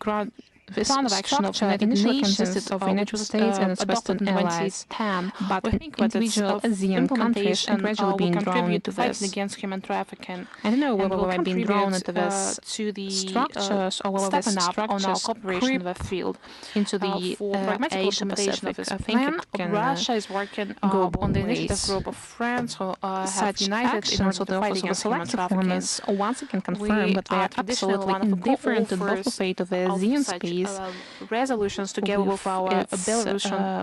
This plan of action of the structure United initially Nations consisted of the United States and its adopted Western in allies, 2010. but We think that its individual ASEAN countries are gradually will being drawn contribute into to fighting this. against human trafficking. I don't know whether And will we have been drawn into contribute this to the structures or whether these stepping up on our structures cooperation in creep the field. into the For pragmatic Asia implementation of Pacific. this I think plan, it can Russia is working go on the both initiative ways. group of friends who have Such united in actions order of to the fight Office of the against human Selective trafficking. Formers once again confirm We that they are traditionally absolutely one of the indifferent to both the co-authors fate of the of ASEAN such space resolutions together with our its Belarusian